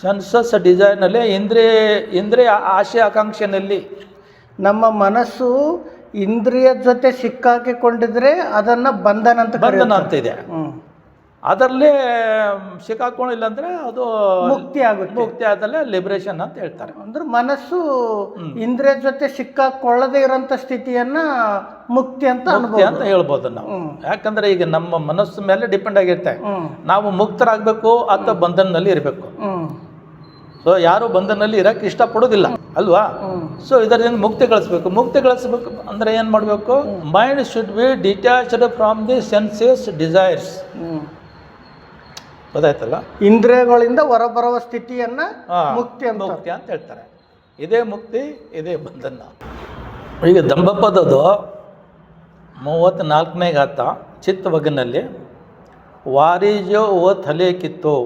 ಸೆನ್ಸಸ್ ಡಿಸೈರ್ನಲ್ಲಿ ಇಂದ್ರಿಯ ಆಶೆ ಆಕಾಂಕ್ಷೆಯಲ್ಲಿ ನಮ್ಮ ಮನಸ್ಸು ಇಂದ್ರಿಯ ಜೊತೆ ಸಿಕ್ಕಾಕಿಕೊಂಡಿದ್ರೆ ಅದನ್ನು ಬಂಧನ ಅಂತ ಇದೆ. ಅದರಲ್ಲೇ ಸಿಕ್ಕಾಕೊಂಡಿಲ್ಲ ಅಂದರೆ ಅದು ಮುಕ್ತಿ ಆಗುತ್ತೆ. ಮುಕ್ತಿ ಆದಲ್ಲೇ ಲಿಬರೇಷನ್ ಅಂತ ಹೇಳ್ತಾರೆ. ಅಂದ್ರೆ ಮನಸ್ಸು ಇಂದ್ರಿಯ ಜೊತೆ ಸಿಕ್ಕಾಕೊಳ್ಳದೆ ಇರೋಂಥ ಸ್ಥಿತಿಯನ್ನ ಮುಕ್ತಿ ಅಂತ ಹೇಳ್ಬೋದು ನಾವು. ಯಾಕಂದ್ರೆ ಈಗ ನಮ್ಮ ಮನಸ್ಸು ಮೇಲೆ ಡಿಪೆಂಡ್ ಆಗಿರುತ್ತೆ. ನಾವು ಮುಕ್ತರಾಗಬೇಕು ಅಥವಾ ಬಂಧನದಲ್ಲಿ ಇರಬೇಕು. ಸೊ ಯಾರು ಬಂಧನದಲ್ಲಿ ಇರಕ್ಕೆ ಇಷ್ಟಪಡೋದಿಲ್ಲ ಅಲ್ವಾ? ಸೊ ಇದರಿಂದ ಮುಕ್ತಿ ಗಳಿಸ್ಬೇಕು ಅಂದ್ರೆ ಏನು ಮಾಡಬೇಕು? Mind should be detached from the senses desires. ಗೊತ್ತಾಯ್ತಲ್ಲ? ಇಂದ್ರಿಯಗಳಿಂದ ಹೊರಬರುವ ಸ್ಥಿತಿಯನ್ನ ಮುಕ್ತಿ ಅಂತ ಹೇಳ್ತಾರೆ. ಇದೇ ಮುಕ್ತಿ, ಇದೇ ಬಂಧನ. ಈಗ ದಂಭಪದದು 34ನೇ ಗಾತ ಚಿತ್ತವಗನಲ್ಲಿ ವಾರಿಜೋ ಓ ಥಲೆ ಕಿತ್ತೋ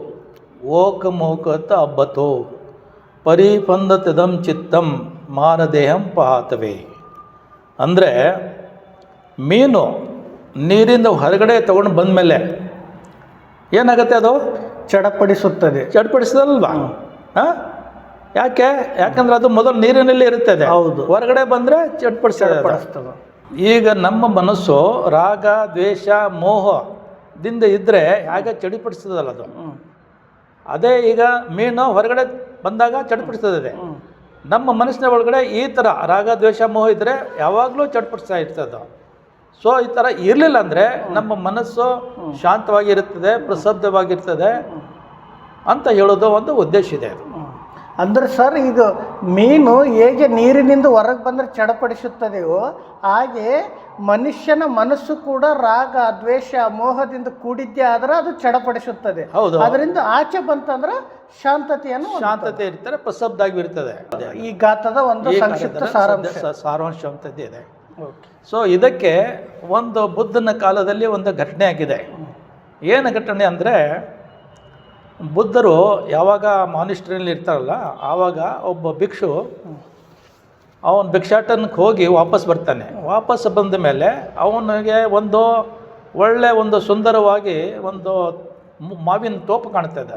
ಓಕ ಮೋಕತ ಅಬ್ಬತೋ ಪರಿಪಂದತದಂ ಚಿತ್ತಂ ಮಾರದೇಹಂ ಪಹಾತವೇ. ಅಂದರೆ ಮೀನು ನೀರಿಂದ ಹೊರಗಡೆ ತಗೊಂಡು ಬಂದಮೇಲೆ ಏನಾಗುತ್ತೆ? ಅದು ಚಡಪಡಿಸೋದಲ್ವಾ? ಯಾಕಂದ್ರೆ ಅದು ಮೊದಲು ನೀರಿನಲ್ಲಿ ಇರುತ್ತದೆ. ಹೌದು. ಹೊರಗಡೆ ಬಂದರೆ ಚಡಪಡಿಸ್ತದೆ. ಈಗ ನಮ್ಮ ಮನಸ್ಸು ರಾಗ, ದ್ವೇಷ, ಮೋಹದಿಂದ ಇದ್ದರೆ ಹೇಗೆ ಚಡಿಪಡಿಸ್ತದಲ್ಲ ಅದು. ಅದೇ ಈಗ ಮೀನು ಹೊರಗಡೆ ಬಂದಾಗ ಚಡಪಡಿಸ್ತದೆ. ನಮ್ಮ ಮನಸ್ಸಿನ ಒಳಗಡೆ ಈ ಥರ ರಾಗ, ದ್ವೇಷ, ಮೋಹ ಇದ್ದರೆ ಯಾವಾಗಲೂ ಚಡಪಡಿಸ್ತಾ ಇರ್ತದೆ. ಸೊ ಈ ಥರ ಇರಲಿಲ್ಲ ಅಂದರೆ ನಮ್ಮ ಮನಸ್ಸು ಶಾಂತವಾಗಿರುತ್ತದೆ, ಪ್ರಸನ್ನವಾಗಿರ್ತದೆ ಅಂತ ಹೇಳೋದು ಒಂದು ಉದ್ದೇಶ ಇದೆ. ಅಂದ್ರೆ ಸರ್, ಈಗ ಮೀನು ಹೇಗೆ ನೀರಿನಿಂದ ಹೊರಗೆ ಬಂದರೆ ಚಡಪಡಿಸುತ್ತದೆಯೋ ಹಾಗೆ ಮನುಷ್ಯನ ಮನಸ್ಸು ಕೂಡ ರಾಗ, ದ್ವೇಷ, ಮೋಹದಿಂದ ಕೂಡಿದ್ದೇ ಆದ್ರೆ ಅದು ಚಡಪಡಿಸುತ್ತದೆ. ಹೌದು. ಅದರಿಂದ ಆಚೆ ಬಂತಂದ್ರೆ ಶಾಂತತೆ ಇರ್ತಾರೆ, ಪ್ರಸಬ್ದಾಗಿರ್ತದೆ. ಈ ಗಾತದ ಒಂದು ಸಂಕ್ಷಿಪ್ತ ಸಾರಾಂಶ ಅಂತದ್ದು ಇದೆ. ಸೊ ಇದಕ್ಕೆ ಒಂದು ಬುದ್ಧನ ಕಾಲದಲ್ಲಿ ಒಂದು ಘಟನೆ ಆಗಿದೆ. ಏನು ಘಟನೆ ಅಂದರೆ, ಬುದ್ಧರು ಯಾವಾಗ ಮಾನಿಸ್ಟ್ರಿಯಲ್ಲಿ ಇರ್ತಾರಲ್ಲ ಆವಾಗ ಒಬ್ಬ ಭಿಕ್ಷು ಅವನ ಭಿಕ್ಷಾಟನಕ್ಕೆ ಹೋಗಿ ವಾಪಸ್ ಬರ್ತಾನೆ. ವಾಪಸ್ ಬಂದ ಮೇಲೆ ಅವನಿಗೆ ಒಂದು ಸುಂದರವಾಗಿ ಒಂದು ಮಾವಿನ ತೋಪು ಕಾಣ್ತದೆ.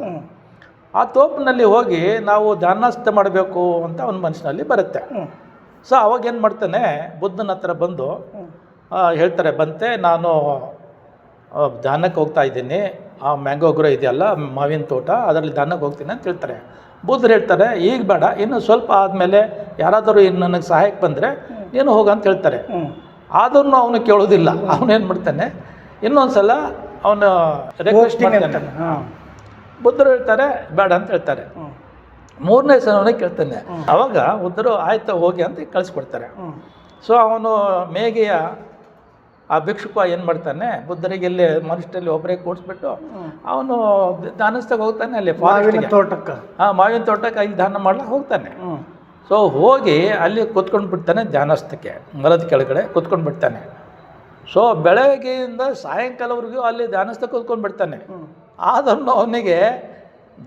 ಆ ತೋಪಿನಲ್ಲಿ ಹೋಗಿ ನಾವು ಧ್ಯಾನಾಸ್ಥ ಮಾಡಬೇಕು ಅಂತ ಅವನ ಮನಸ್ಸಿನಲ್ಲಿ ಬರುತ್ತೆ. ಸೊ ಅವಾಗೇನು ಮಾಡ್ತಾನೆ, ಬುದ್ಧನ ಹತ್ರ ಬಂದು ಹೇಳ್ತಾರೆ, ಬಂತೆ ನಾನು ಧ್ಯಾನಕ್ಕೆ ಹೋಗ್ತಾ ಇದ್ದೀನಿ, ಆ ಮ್ಯಾಂಗೋ ಗ್ರೋ ಇದೆಯಲ್ಲ ಮಾವಿನ ತೋಟ, ಅದರಲ್ಲಿ ಧ್ಯಾನಕ್ಕೆ ಹೋಗ್ತೀನಿ ಅಂತ ಹೇಳ್ತಾರೆ. ಬುದ್ಧರು ಹೇಳ್ತಾರೆ, ಈಗ ಬೇಡ, ಇನ್ನು ಸ್ವಲ್ಪ ಆದಮೇಲೆ ಯಾರಾದರೂ ಇನ್ನು ನನಗೆ ಸಹಾಯಕ್ಕೆ ಬಂದರೆ ನೀನು ಹೋಗಂತ ಹೇಳ್ತಾರೆ. ಆದ್ರೂ ಅವನು ಕೇಳೋದಿಲ್ಲ. ಅವನೇನು ಮಾಡ್ತಾನೆ, ಇನ್ನೊಂದು ಸಲ ಅವನು ರಿಕ್ವೆಸ್ಟ್ ಮಾಡ್ತಾನೆ. ಬುದ್ಧರು ಹೇಳ್ತಾರೆ ಬೇಡ ಅಂತ ಹೇಳ್ತಾರೆ. 3ನೇ ಸಲವೇ ಕೇಳ್ತಾನೆ. ಅವಾಗ ಬುದ್ಧರು ಆಯ್ತು ಹೋಗಿ ಅಂತ ಕಳಿಸ್ಕೊಡ್ತಾರೆ. ಸೊ ಅವನು ಮೇಗೆಯ ಆ ಭಿಕ್ಷುಕ ಏನು ಮಾಡ್ತಾನೆ, ಬುದ್ಧರಿಗೆ ಇಲ್ಲಿ ಮನುಷ್ಯರಲ್ಲಿ ಒಬ್ಬರೇ ಕೂಡಿಸ್ಬಿಟ್ಟು ಅವನು ಧ್ಯಾನಸ್ಥಕ್ಕೆ ಹೋಗ್ತಾನೆ. ಅಲ್ಲಿ ಮಾವಿನ ತೋಟಕ್ಕೆ ಅಲ್ಲಿ ಧ್ಯಾನ ಮಾಡ್ಲಿಕ್ಕೆ ಹೋಗ್ತಾನೆ. ಸೊ ಹೋಗಿ ಅಲ್ಲಿ ಕೂತ್ಕೊಂಡು ಬಿಡ್ತಾನೆ ಧ್ಯಾನಸ್ಥಕ್ಕೆ, ಮರದ ಕೆಳಗಡೆ ಕೂತ್ಕೊಂಡು ಬಿಡ್ತಾನೆ. ಸೊ ಬೆಳಗ್ಗೆಯಿಂದ ಸಾಯಂಕಾಲವರೆಗೂ ಅಲ್ಲಿ ಧ್ಯಾನಸ್ಥಕ್ಕೆ ಕೂತ್ಕೊಂಡು ಬಿಡ್ತಾನೆ. ಆದ್ರೂ ಅವನಿಗೆ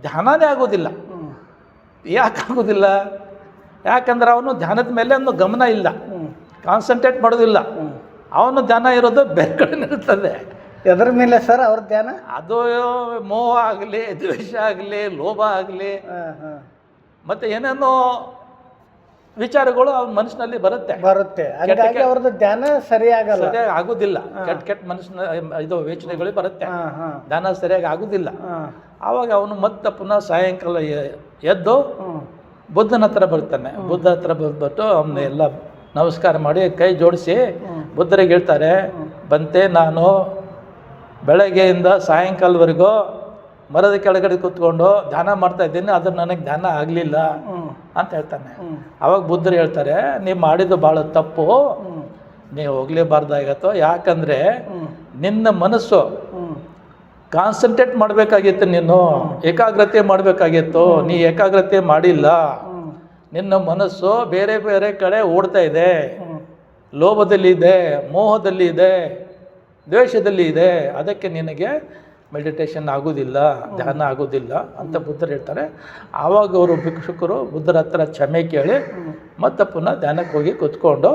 ಧ್ಯಾನನೇ ಆಗೋದಿಲ್ಲ. ಯಾಕೆ ಆಗೋದಿಲ್ಲ? ಯಾಕಂದ್ರೆ ಅವನು ಧ್ಯಾನದ ಮೇಲೆ ಒಂದು ಗಮನ ಇಲ್ಲ, ಕಾನ್ಸಂಟ್ರೇಟ್ ಮಾಡೋದಿಲ್ಲ. ಅವನು ಧ್ಯಾನ ಇರೋದು ಬೇರೆ ಕಡೆ ಇರ್ತದೆ. ಎದ್ರ ಮೇಲೆ ಸರ್ ಅವ್ರ ಧ್ಯಾನ? ಅದು ಮೋಹ ಆಗಲಿ, ದ್ವೇಷ ಆಗಲಿ, ಲೋಭ ಆಗಲಿ, ಮತ್ತು ಏನೇನೋ ವಿಚಾರಗಳು ಅವನ ಮನಸ್ಸಿನಲ್ಲಿ ಬರುತ್ತೆ. ಹಾಗಾಗಿ ಅವ್ರದ್ದು ಧ್ಯಾನ ಸರಿಯಾಗಲ್ಲ, ಸರಿಯಾಗಿ ಆಗುದಿಲ್ಲ. ಕೆಟ್ಟ ಮನಸ್ಸಿನ ಇದು ಯೋಚನೆಗಳು ಬರುತ್ತೆ, ಧ್ಯಾನ ಸರಿಯಾಗಿ ಆಗುದಿಲ್ಲ. ಆವಾಗ ಅವನು ಮತ್ತೆ ಪುನಃ ಸಾಯಂಕಾಲ ಎದ್ದು ಬುದ್ಧನ ಹತ್ರ ಬರ್ತಾನೆ. ಬುದ್ಧ ಹತ್ರ ಬಂದ್ಬಿಟ್ಟು ಅವನ್ನ ಎಲ್ಲ ನಮಸ್ಕಾರ ಮಾಡಿ ಕೈ ಜೋಡಿಸಿ ಬುದ್ಧರಿಗೆ ಹೇಳ್ತಾರೆ, ಬಂತೆ ನಾನು ಬೆಳಗ್ಗೆಯಿಂದ ಸಾಯಂಕಾಲವರೆಗೂ ಮರದ ಕೆಳಗಡೆ ಕೂತ್ಕೊಂಡು ಧ್ಯಾನ ಮಾಡ್ತಾ ಇದ್ದೀನಿ, ಅದು ನನಗೆ ಧ್ಯಾನ ಆಗಲಿಲ್ಲ ಅಂತ ಹೇಳ್ತಾನೆ. ಅವಾಗ ಬುದ್ಧರು ಹೇಳ್ತಾರೆ, ನೀವು ಮಾಡಿದ್ದು ಭಾಳ ತಪ್ಪು, ನೀವು ಹೋಗ್ಲೇಬಾರ್ದಾಗತ್ತೋ. ಯಾಕಂದರೆ ನಿನ್ನ ಮನಸ್ಸು ಕಾನ್ಸಂಟ್ರೇಟ್ ಮಾಡಬೇಕಾಗಿತ್ತು, ನೀನು ಏಕಾಗ್ರತೆ ಮಾಡಬೇಕಾಗಿತ್ತು, ನೀ ಏಕಾಗ್ರತೆ ಮಾಡಿಲ್ಲ. ನಿನ್ನ ಮನಸ್ಸು ಬೇರೆ ಬೇರೆ ಕಡೆ ಓಡ್ತಾ ಇದೆ, ಲೋಭದಲ್ಲಿ ಇದೆ, ಮೋಹದಲ್ಲಿ ಇದೆ, ದ್ವೇಷದಲ್ಲಿ ಇದೆ. ಅದಕ್ಕೆ ನಿನಗೆ ಮೆಡಿಟೇಷನ್ ಆಗೋದಿಲ್ಲ, ಧ್ಯಾನ ಆಗೋದಿಲ್ಲ ಅಂತ ಬುದ್ಧರು ಹೇಳ್ತಾರೆ. ಆವಾಗ ಅವರು ಭಿಕ್ಷುಕರು ಬುದ್ಧರ ಹತ್ರ ಕ್ಷಮೆ ಕೇಳಿ ಮತ್ತೆ ಪುನಃ ಧ್ಯಾನಕ್ಕೆ ಹೋಗಿ ಕೂತ್ಕೊಂಡು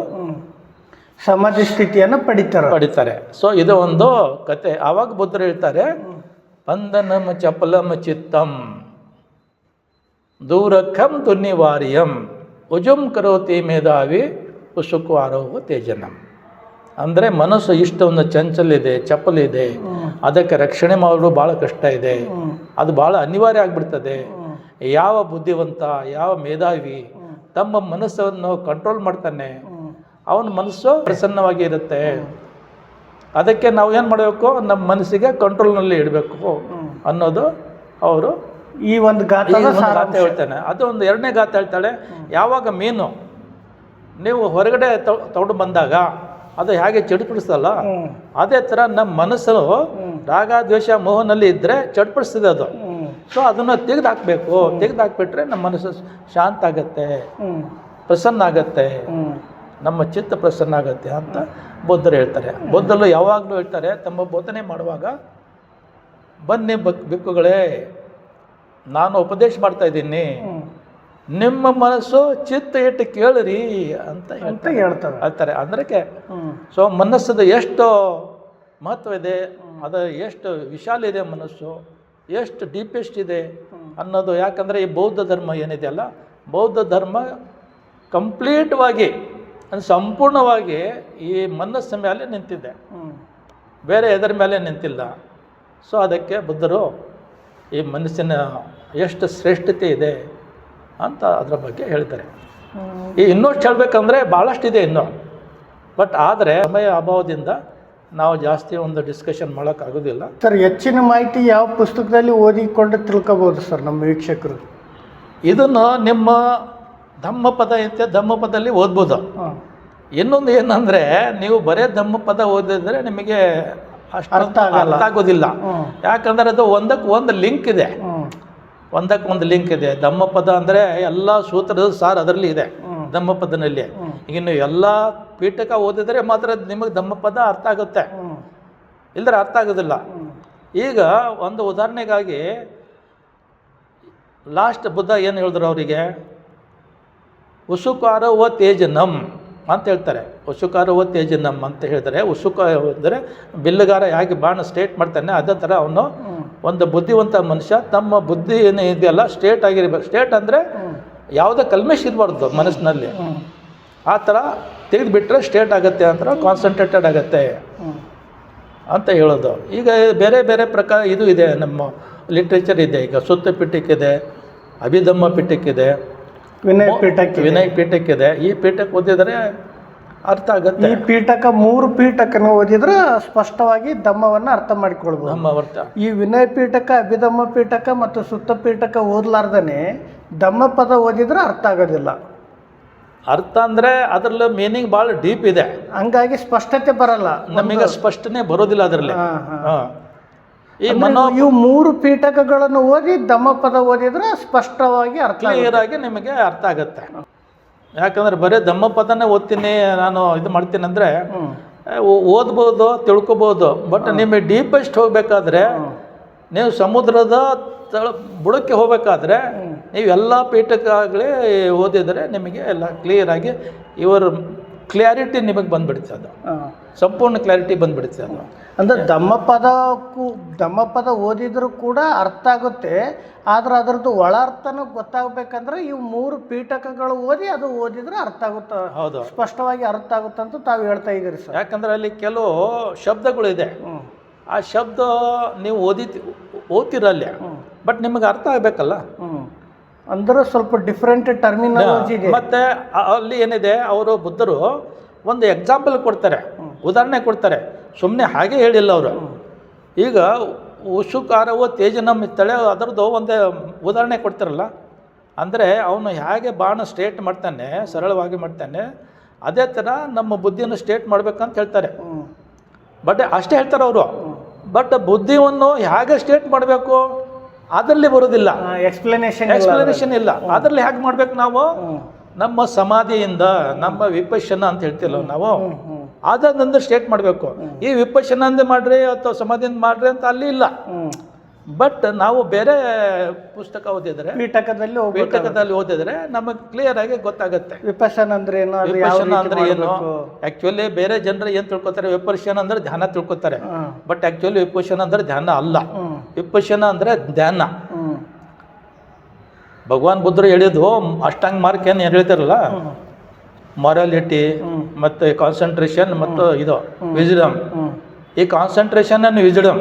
ಸಮಾಧಿ ಸ್ಥಿತಿಯನ್ನು ಪಡಿತಾರೆ. ಸೊ ಇದು ಒಂದು ಕತೆ. ಆವಾಗ ಬುದ್ಧರು ಹೇಳ್ತಾರೆ, ಬಂಧನಂ ಚಪಲಂ ಚಿತ್ತಂ ದೂರಖಂ ದುರ್ನಿವಾರ್ಯಂ ಉಜುಂ ಕರೋತಿ ಮೇಧಾವಿ ಉಸುಕು ಆರೋಹ ತೇಜನಂ. ಅಂದರೆ ಮನಸ್ಸು ಇಷ್ಟೊಂದು ಚಂಚಲಿದೆ, ಚಪಲಿದೆ, ಅದಕ್ಕೆ ರಕ್ಷಣೆ ಮಾಡೋದು ಭಾಳ ಕಷ್ಟ ಇದೆ, ಅದು ಭಾಳ ಅನಿವಾರ್ಯ ಆಗಿಬಿಡ್ತದೆ. ಯಾವ ಬುದ್ಧಿವಂತ, ಯಾವ ಮೇಧಾವಿ ತಮ್ಮ ಮನಸ್ಸನ್ನು ಕಂಟ್ರೋಲ್ ಮಾಡ್ತಾನೆ, ಅವನ ಮನಸ್ಸು ಪ್ರಸನ್ನವಾಗಿ ಇರುತ್ತೆ. ಅದಕ್ಕೆ ನಾವು ಏನು ಮಾಡಬೇಕು, ನಮ್ಮ ಮನಸ್ಸಿಗೆ ಕಂಟ್ರೋಲ್ನಲ್ಲಿ ಇಡಬೇಕು ಅನ್ನೋದು ಅವರು ಈ ಒಂದು ಗಾತೆ ಹೇಳ್ತಾನೆ. ಅದು ಒಂದು ಎರಡನೇ ಗಾತೆ ಹೇಳ್ತಾಳೆ, ಯಾವಾಗ ಮೀನು ನೀವು ಹೊರಗಡೆ ತಗೊಂಡು ಬಂದಾಗ ಅದು ಹೇಗೆ ಚಡ್ಪಡಿಸ್ತಲ್ಲ, ಅದೇ ಥರ ನಮ್ಮ ಮನಸ್ಸು ರಾಗ ದ್ವೇಷ ಮೋಹನಲ್ಲಿ ಇದ್ದರೆ ಚಡ್ಪಡಿಸ್ತದೆ ಅದು. ಸೊ ಅದನ್ನು ತೆಗೆದುಹಾಕಬೇಕು. ತೆಗೆದುಹಾಕ್ಬಿಟ್ರೆ ನಮ್ಮ ಮನಸ್ಸು ಶಾಂತ ಆಗುತ್ತೆ, ಪ್ರಸನ್ನ ಆಗುತ್ತೆ, ನಮ್ಮ ಚಿತ್ತ ಪ್ರಸನ್ನ ಆಗುತ್ತೆ ಅಂತ ಬುದ್ಧರು ಹೇಳ್ತಾರೆ. ಬುದ್ಧರು ಯಾವಾಗಲೂ ಹೇಳ್ತಾರೆ ತಮ್ಮ ಬೋಧನೆ ಮಾಡುವಾಗ, ಬನ್ನಿ ಭಿಕ್ಕುಗಳೇ, ನಾನು ಉಪದೇಶ ಮಾಡ್ತಾ ಇದ್ದೀನಿ, ನಿಮ್ಮ ಮನಸ್ಸು ಚಿತ್ತ ಇಟ್ಟು ಕೇಳಿರಿ ಅಂತ ಹೇಳ್ತಾರೆ. ಅಂದ್ರೆ ಸೊ ಮನಸ್ಸದು ಎಷ್ಟು ಮಹತ್ವ ಇದೆ, ಅದು ಎಷ್ಟು ವಿಶಾಲ ಇದೆ ಮನಸ್ಸು, ಎಷ್ಟು ಡೀಪೆಸ್ಟ್ ಇದೆ ಅನ್ನೋದು. ಯಾಕಂದರೆ ಈ ಬೌದ್ಧ ಧರ್ಮ ಏನಿದೆಯಲ್ಲ, ಬೌದ್ಧ ಧರ್ಮ ಕಂಪ್ಲೀಟ್ವಾಗಿ ಸಂಪೂರ್ಣವಾಗಿ ಈ ಮನಸ್ಸು ಮೇಲೆ ನಿಂತಿದೆ, ಬೇರೆ ಎದರ ಮೇಲೆ ನಿಂತಿಲ್ಲ. ಸೊ ಅದಕ್ಕೆ ಬುದ್ಧರು ಈ ಮನಸ್ಸಿನ ಎಷ್ಟು ಶ್ರೇಷ್ಠತೆ ಇದೆ ಅಂತ ಅದರ ಬಗ್ಗೆ ಹೇಳ್ತಾರೆ. ಈ ಇನ್ನಷ್ಟು ಹೇಳಬೇಕಂದ್ರೆ ಭಾಳಷ್ಟಿದೆ ಇನ್ನೂ, ಬಟ್ ಆದರೆ ಸಮಯ ಅಭಾವದಿಂದ ನಾವು ಜಾಸ್ತಿ ಒಂದು ಡಿಸ್ಕಷನ್ ಮಾಡೋಕ್ಕಾಗೋದಿಲ್ಲ. ಸರ್, ಹೆಚ್ಚಿನ ಮಾಹಿತಿ ಯಾವ ಪುಸ್ತಕದಲ್ಲಿ ಓದಿಕೊಂಡು ತಿಳ್ಕೊಬೋದು ಸರ್ ನಮ್ಮ ವೀಕ್ಷಕರು? ಇದನ್ನು ನಿಮ್ಮ ಧಮ್ಮಪದ ಐತೆ, ಧಮ್ಮಪದಲ್ಲಿ ಓದ್ಬೋದು. ಇನ್ನೊಂದು ಏನಂದರೆ, ನೀವು ಬರೇ ಧಮ್ಮಪದ ಓದಿದ್ರೆ ನಿಮಗೆ ಅಷ್ಟು ಅರ್ಥ ಆಗೋದಿಲ್ಲ. ಯಾಕಂದರೆ ಅದು ಒಂದಕ್ಕೆ ಒಂದು ಲಿಂಕ್ ಇದೆ, ಒಂದಕ್ಕೊಂದು ಲಿಂಕ್ ಇದೆ. ಧಮ್ಮಪದ ಅಂದರೆ ಎಲ್ಲ ಸೂತ್ರದ ಸಾರ್ ಅದರಲ್ಲಿ ಇದೆ ಧಮ್ಮಪದನಲ್ಲಿ. ಈಗ ನೀವು ಎಲ್ಲ ಪೀಠಕ ಓದಿದರೆ ಮಾತ್ರ ನಿಮಗೆ ಧಮ್ಮಪದ ಅರ್ಥ ಆಗುತ್ತೆ, ಇಲ್ಲದ್ರೆ ಅರ್ಥ ಆಗೋದಿಲ್ಲ. ಈಗ ಒಂದು ಉದಾಹರಣೆಗಾಗಿ ಲಾಸ್ಟ್ ಬುದ್ಧ ಏನು ಹೇಳಿದ್ರು ಅವರಿಗೆ, ಉಸುಕಾರ ಓ ತೇಜನಂ ಅಂತ ಹೇಳ್ತಾರೆ. ಉಸುಕಾರ ಓ ತೇಜನಂ ಅಂತ ಹೇಳ್ತಾರೆ. ಉಸುಕ ಅಂದರೆ ಬಿಲ್ಲುಗಾರ ಹೇಗೆ ಬಾಣ ಸ್ಟ್ರೇಟ್ ಮಾಡ್ತಾನೆ, ಅದೇ ಥರ ಅವನು ಒಂದು ಬುದ್ಧಿವಂತ ಮನುಷ್ಯ ತಮ್ಮ ಬುದ್ಧಿ ಏನು ಇದೆಯಲ್ಲ ಸ್ಟ್ರೇಟ್ ಆಗಿರ್ಬೇಕು. ಸ್ಟ್ರೇಟ್ ಅಂದರೆ ಯಾವುದೇ ಕಲ್ಮೇಶ್ ಇರಬಾರ್ದು ಮನಸ್ಸಿನಲ್ಲಿ, ಆ ಥರ ತೆಗೆದುಬಿಟ್ರೆ ಸ್ಟ್ರೇಟ್ ಆಗುತ್ತೆ, ಅಂತ ಕಾನ್ಸಂಟ್ರೇಟೆಡ್ ಆಗುತ್ತೆ ಅಂತ ಹೇಳೋದು. ಈಗ ಬೇರೆ ಬೇರೆ ಪ್ರಕಾರ ಇದು ಇದೆ, ನಮ್ಮ ಲಿಟ್ರೇಚರ್ ಇದೆ. ಈಗ ಸುತ್ತ ಪಿಟಕ್ಕಿದೆ, ಅಭಿಧಮ್ಮ ಪಿಟಕ್ಕಿದೆ, ವಿನಯ ಪೀಠಕ್ಕಿದೆ. ಈ ಪೀಠಕ್ಕೆ ಓದಿದರೆ ಅರ್ಥ ಆಗುತ್ತೆ. ಈ ಪೀಠಕ 3 ಪೀಠಕನ್ನು ಓದಿದ್ರೆ ಸ್ಪಷ್ಟವಾಗಿ ಧಮ್ಮವನ್ನು ಅರ್ಥ ಮಾಡಿಕೊಳ್ಬೋದು. ಧಮ್ಮ ಅರ್ಥ. ಈ ವಿನಯ ಪೀಠಕ, ಅಭಿಧಮ್ಮ ಪೀಠಕ ಮತ್ತು ಸುತ್ತ ಪೀಠಕ ಓದಲಾರ್ದೇ ಧಮ್ಮ ಪದ ಓದಿದ್ರೆ ಅರ್ಥ ಆಗೋದಿಲ್ಲ. ಅರ್ಥ ಅಂದರೆ ಅದರಲ್ಲಿ ಮೀನಿಂಗ್ ಭಾಳ ಡೀಪ್ ಇದೆ, ಹಂಗಾಗಿ ಸ್ಪಷ್ಟತೆ ಬರಲ್ಲ, ನಮಗೆ ಸ್ಪಷ್ಟನೆ ಬರೋದಿಲ್ಲ ಅದರಲ್ಲಿ. ಈ ಇವು 3 ಪೀಠಕಗಳನ್ನು ಓದಿ ಧಮ್ಮ ಪದ ಓದಿದ್ರೆ ಸ್ಪಷ್ಟವಾಗಿ ಕ್ಲಿಯರ್ ಆಗಿ ನಿಮಗೆ ಅರ್ಥ ಆಗುತ್ತೆ. ಯಾಕಂದ್ರೆ ಬರೀ ಧಮ್ಮ ಪದನೇ ಓದ್ತೀನಿ ನಾನು ಇದು ಮಾಡ್ತೀನಿ ಅಂದರೆ ಓದ್ಬೋದು, ತಿಳ್ಕೊಬೋದು. ಬಟ್ ನಿಮಗೆ ಡೀಪೆಸ್ಟ್ ಹೋಗ್ಬೇಕಾದ್ರೆ ನೀವು ಸಮುದ್ರದ ಬುಡಕ್ಕೆ ಹೋಗಬೇಕಾದ್ರೆ ನೀವು ಎಲ್ಲ ಪೀಠಕ್ಕಾಗಲೇ ಓದಿದರೆ ನಿಮಗೆ ಎಲ್ಲ ಕ್ಲಿಯರಾಗಿ ಇವರ ಕ್ಲಾರಿಟಿ ನಿಮಗೆ ಬಂದುಬಿಡುತ್ತೆ. ಅದು ಸಂಪೂರ್ಣ ಕ್ಲಾರಿಟಿ ಬಂದುಬಿಡುತ್ತೆ. ಅದು ಅಂದರೆ ದಮ್ಮಪದ ಓದಿದರೂ ಕೂಡ ಅರ್ಥ ಆಗುತ್ತೆ. ಆದರೆ ಅದರದ್ದು ಒಳ ಅರ್ಥನೂ ಗೊತ್ತಾಗಬೇಕಂದ್ರೆ ಇವು 3 ಪೀಠಕಗಳು ಅದು ಓದಿದ್ರೆ ಅರ್ಥ ಆಗುತ್ತೆ. ಹೌದು, ಸ್ಪಷ್ಟವಾಗಿ ಅರ್ಥ ಆಗುತ್ತೆ ಅಂತ ತಾವು ಹೇಳ್ತಾ ಇದ್ದೀರಿ ಸರ್. ಯಾಕಂದರೆ ಅಲ್ಲಿ ಕೆಲವು ಶಬ್ದಗಳಿದೆ. ಆ ಶಬ್ದ ನೀವು ಓದ್ತಿರಲ್ಲ, ಬಟ್ ನಿಮಗೆ ಅರ್ಥ ಆಗಬೇಕಲ್ಲ. ಅಂದ್ರೆ ಸ್ವಲ್ಪ ಡಿಫ್ರೆಂಟ್ ಟರ್ಮಿನಾಲಜಿ ಇದೆ. ಮತ್ತು ಅಲ್ಲಿ ಏನಿದೆ, ಅವರು ಬುದ್ಧರು ಒಂದು ಎಕ್ಸಾಂಪಲ್ ಕೊಡ್ತಾರೆ, ಉದಾಹರಣೆ ಕೊಡ್ತಾರೆ. ಸುಮ್ಮನೆ ಹಾಗೆ ಹೇಳಿಲ್ಲ ಅವರು. ಈಗ ಉಷುಕಾರವೋ ತೇಜನಂ ಇತ್ತಳೆ, ಅದರದ್ದು ಒಂದು ಉದಾಹರಣೆ ಕೊಡ್ತಾರಲ್ಲ. ಅಂದರೆ ಅವನು ಹೇಗೆ ಬಾಣ ಸ್ಟ್ರೇಟ್ ಮಾಡ್ತಾನೆ, ಸರಳವಾಗಿ ಮಾಡ್ತಾನೆ, ಅದೇ ಥರ ನಮ್ಮ ಬುದ್ಧಿಯನ್ನು ಸ್ಟ್ರೇಟ್ ಮಾಡ್ಬೇಕಂತ ಹೇಳ್ತಾರೆ. ಬಟ್ ಅಷ್ಟೇ ಹೇಳ್ತಾರೆ ಅವರು. ಬಟ್ ಬುದ್ಧಿಯನ್ನು ಹೇಗೆ ಸ್ಟ್ರೇಟ್ ಮಾಡಬೇಕು ಅದರಲ್ಲಿ ಬರೋದಿಲ್ಲ, ಎಕ್ಸ್ಪ್ಲನೇಷನ್ ಇಲ್ಲ. ಅದರಲ್ಲಿ ಹೇಗೆ ಮಾಡ್ಬೇಕು ನಾವು? ನಮ್ಮ ಸಮಾಧಿಯಿಂದ, ನಮ್ಮ ವಿಪಶ್ಯನ ಅಂತ ಹೇಳ್ತಿಲ್ಲ ನಾವು, ಅದರಿಂದ ಸ್ಟೇಟ್ ಮಾಡಬೇಕು. ಈ ವಿಪಶ್ಯನಂದ ಮಾಡ್ರಿ ಅಥವಾ ಸಮಾಧಿಯಿಂದ ಮಾಡ್ರಿ ಅಂತ ಅಲ್ಲಿ ಇಲ್ಲ. ಬಟ್ ನಾವು ಬೇರೆ ಪುಸ್ತಕ ಓದಿದ್ರೆ, ಪೀಠಕದಲ್ಲಿ ಓದಿದ್ರೆ ನಮಗೆ ಕ್ಲಿಯರ್ ಆಗಿ ಗೊತ್ತಾಗುತ್ತೆ ವಿಪಶ್ಯನ ಅಂದ್ರೆ ಏನು, ವಿಪಶ್ಯನ ಅಂದ್ರೆ ಏನು. ಆಕ್ಚುಲಿ ಬೇರೆ ಜನರು ಏನು ತಿಳ್ಕೊತಾರೆ, ವಿಪಶ್ಯನ ಅಂದ್ರೆ ಧ್ಯಾನ ತಿಳ್ಕೊತಾರೆ. ಬಟ್ ಆಕ್ಚುಲಿ ವಿಪಶ್ಯನ ಅಂದ್ರೆ ಧ್ಯಾನ ಅಲ್ಲ. ವಿಪಶ್ಯನ ಅಂದ್ರೆ ಧ್ಯಾನ. ಭಗವಾನ್ ಬುದ್ಧರು ಹೇಳಿದ್ದು ಅಷ್ಟಾಂಗ ಮಾರ್ಕ್ ಏನು ಹೇಳ್ತಾರಲ್ಲ, ಮೊರಾಲಿಟಿ ಮತ್ತು ಕಾನ್ಸಂಟ್ರೇಷನ್ ಮತ್ತು ಇದು ವಿಜ್ಡಮ್. ಈ ಕಾನ್ಸಂಟ್ರೇಷನ್ ಅಂಡ್ ವಿಜ್ಡಮ್.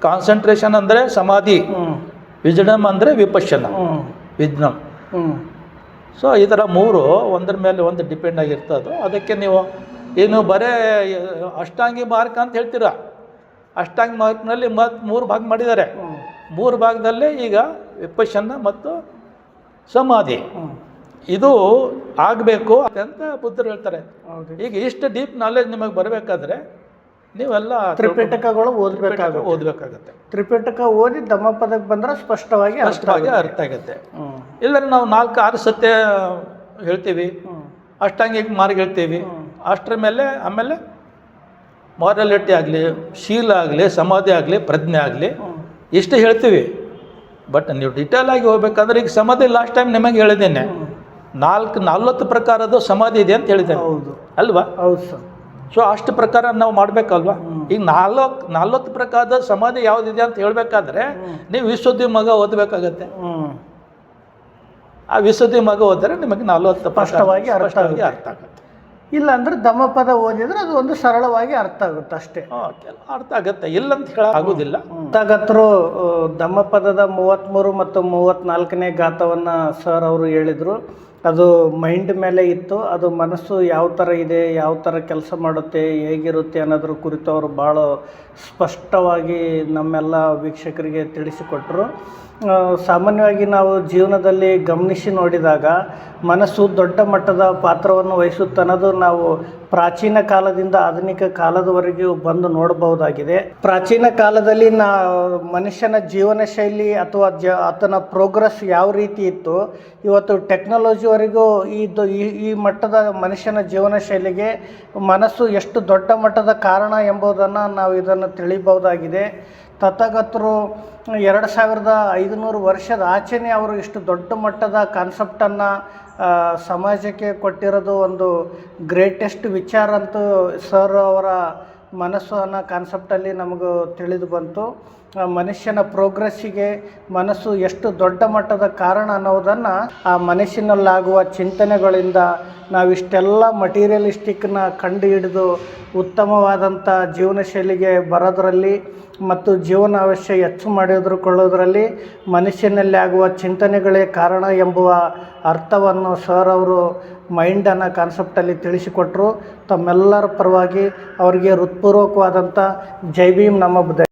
ಕಾನ್ಸಂಟ್ರೇಷನ್ ಅಂದರೆ ಸಮಾಧಿ, ವಿಜ್ಡಮ್ ಅಂದರೆ ವಿಪಶ್ಯನ, ವಿಜ್ಞಮ್. ಸೊ ಈ ಥರ 3 ಒಂದ್ರ ಮೇಲೆ ಒಂದು ಡಿಪೆಂಡ್ ಆಗಿರ್ತದೆ. ಅದಕ್ಕೆ ನೀವು ಏನು ಬರೇ ಅಷ್ಟಾಂಗಿ ಮಾರ್ಕ್ ಅಂತ ಹೇಳ್ತೀರಾ, ಅಷ್ಟಾಂಗಿ ಮಾರ್ಕ್ನಲ್ಲಿ 3 ಭಾಗ ಮಾಡಿದ್ದಾರೆ. 3 ಭಾಗದಲ್ಲಿ ಈಗ ವಿಪಶ್ಯನ ಮತ್ತು ಸಮಾಧಿ ಇದು ಆಗಬೇಕು ಅಂತ ಬುದ್ಧರು ಹೇಳ್ತಾರೆ. ಈಗ ಇಷ್ಟು ಡೀಪ್ ನಾಲೆಜ್ ನಿಮಗೆ ಬರಬೇಕಾದ್ರೆ ನೀವೆಲ್ಲ ತ್ರಿಪಿಟಕಗಳು ಓದಬೇಕಾಗುತ್ತೆ. ತ್ರಿಪಿಟಕ ಓದಿ ದಮ್ಮಪದಕ್ಕೆ ಬಂದ್ರೆ ಸ್ಪಷ್ಟವಾಗಿ ಅರ್ಥ ಆಗುತ್ತೆ. ಇಲ್ಲದ್ರೆ ನಾವು 4-6 ಸತ್ಯ ಹೇಳ್ತೀವಿ, ಅಷ್ಟಾಂಗಿಕ ಮಾರ್ಗ ಹೇಳ್ತೀವಿ, ಅಷ್ಟರ ಮೇಲೆ ಆಮೇಲೆ ಮಾರಲಿಟಿ ಆಗಲಿ, ಶೀಲ ಆಗಲಿ, ಸಮಾಧಿ ಆಗಲಿ, ಪ್ರಜ್ಞೆ ಆಗಲಿ, ಇಷ್ಟು ಹೇಳ್ತೀವಿ. ಬಟ್ ನೀವು ಡಿಟೇಲ್ ಆಗಿ ಹೋಗ್ಬೇಕಂದ್ರೆ ಈಗ ಸಮಾಧಿ ಲಾಸ್ಟ್ ಟೈಮ್ ನಿಮಗೆ ಹೇಳಿದ್ದೇನೆ, 40 ಪ್ರಕಾರದ ಸಮಾಧಿ ಇದೆ ಅಂತ ಹೇಳಿದ್ದೇನೆ ಅಲ್ವಾ? ಹೌದು ಸರ್. ಸೊ ಅಷ್ಟು ಪ್ರಕಾರ ನಾವು ಮಾಡಬೇಕಲ್ವಾ? ಈಗ 40 ಪ್ರಕಾರದ ಸಮಾಧಿ ಯಾವುದಿದೆ ಅಂತ ಹೇಳಬೇಕಾದ್ರೆ ನೀವು ವಿಶುದ್ಧಿ ಮಗ ಓದಬೇಕಾಗತ್ತೆ. ಆ ವಿಶುದ್ಧಿ ಮಗ ಓದಿದ್ರೆ ನಿಮಗೆ 40 ಸ್ಪಷ್ಟವಾಗಿ ಅರ್ಥ ಆಗುತ್ತೆ. ಇಲ್ಲ ಅಂದ್ರೆ ದಮ್ಮಪದ ಓದಿದ್ರೆ ಅದು ಒಂದು ಸರಳವಾಗಿ ಅರ್ಥ ಆಗುತ್ತೆ ಅಷ್ಟೇ. ಅರ್ಥ ಆಗುತ್ತೆ, ಇಲ್ಲ ಅಂತ ಹೇಳ ಆಗೋದಿಲ್ಲ. ಗೊತ್ತಾಗತ್ರು ದಮ್ಮಪದದ 33 ಮತ್ತು 34ನೇ ಗಾಥವನ್ನು ಸರ್ ಅವರು ಹೇಳಿದರು. ಅದು ಮೈಂಡ್ ಮೇಲೆ ಇತ್ತು. ಅದು ಮನಸ್ಸು ಯಾವ ಥರ ಇದೆ, ಯಾವ ಥರ ಕೆಲಸ ಮಾಡುತ್ತೆ, ಹೇಗಿರುತ್ತೆ ಅನ್ನೋದ್ರ ಕುರಿತು ಅವರು ಭಾಳ ಸ್ಪಷ್ಟವಾಗಿ ನಮ್ಮೆಲ್ಲ ವೀಕ್ಷಕರಿಗೆ ತಿಳಿಸಿಕೊಟ್ಟರು. ಸಾಮಾನ್ಯವಾಗಿ ನಾವು ಜೀವನದಲ್ಲಿ ಗಮನಿಸಿ ನೋಡಿದಾಗ ಮನಸ್ಸು ದೊಡ್ಡ ಮಟ್ಟದ ಪಾತ್ರವನ್ನು ವಹಿಸುತ್ತೆ ಅನ್ನೋದು ನಾವು ಪ್ರಾಚೀನ ಕಾಲದಿಂದ ಆಧುನಿಕ ಕಾಲದವರೆಗೂ ಬಂದು ನೋಡಬಹುದಾಗಿದೆ. ಪ್ರಾಚೀನ ಕಾಲದಲ್ಲಿ ಮನುಷ್ಯನ ಜೀವನ ಶೈಲಿ ಅಥವಾ ಆತನ ಪ್ರೋಗ್ರೆಸ್ ಯಾವ ರೀತಿ ಇತ್ತು, ಇವತ್ತು ಟೆಕ್ನಾಲಜಿವರೆಗೂ ಈ ಮಟ್ಟದ ಮನುಷ್ಯನ ಜೀವನ ಶೈಲಿಗೆ ಮನಸ್ಸು ಎಷ್ಟು ದೊಡ್ಡ ಮಟ್ಟದ ಕಾರಣ ಎಂಬುದನ್ನು ನಾವು ಇದನ್ನು ತಿಳಿಬಹುದಾಗಿದೆ. ತಥಾಗತರು 2500 ವರ್ಷದ ಆಚೆನೇ ಅವರು ಇಷ್ಟು ದೊಡ್ಡ ಮಟ್ಟದ ಕಾನ್ಸೆಪ್ಟನ್ನು ಸಮಾಜಕ್ಕೆ ಕೊಟ್ಟಿರೋದು ಒಂದು ಗ್ರೇಟೆಸ್ಟ್ ವಿಚಾರ ಅಂತೂ ಸರ್ ಅವರ ಮನಸ್ಸು ಅನ್ನೋ ಕಾನ್ಸೆಪ್ಟಲ್ಲಿ ನಮಗೂ ತಿಳಿದು ಬಂತು. ಮನುಷ್ಯನ ಪ್ರೋಗ್ರೆಸ್ಸಿಗೆ ಮನಸ್ಸು ಎಷ್ಟು ದೊಡ್ಡ ಮಟ್ಟದ ಕಾರಣ ಅನ್ನೋದನ್ನು ಆ ಮನಸ್ಸಿನಲ್ಲಾಗುವ ಚಿಂತನೆಗಳಿಂದ ನಾವಿಷ್ಟೆಲ್ಲ ಮಟೀರಿಯಲಿಸ್ಟಿಕ್ನ ಕಂಡು ಹಿಡಿದು ಉತ್ತಮವಾದಂಥ ಜೀವನ ಶೈಲಿಗೆ ಬರೋದರಲ್ಲಿ ಮತ್ತು ಜೀವನಾವಶ್ಯ ಹೆಚ್ಚು ಮಾಡಿಕೊಳ್ಳೋದ್ರಲ್ಲಿ ಮನುಷ್ಯನಲ್ಲಿ ಆಗುವ ಚಿಂತನೆಗಳೇ ಕಾರಣ ಎಂಬುವ ಅರ್ಥವನ್ನು ಸರ್ ಅವರು ಮೈಂಡ್ ಅನ್ನೋ ಕಾನ್ಸೆಪ್ಟಲ್ಲಿ ತಿಳಿಸಿಕೊಟ್ಟರು. ತಮ್ಮೆಲ್ಲರ ಪರವಾಗಿ ಅವರಿಗೆ ಹೃತ್ಪೂರ್ವಕವಾದಂಥ ಜೈ ಭೀಮ್, ನಮ್ಮ ಬುದ್ಧ.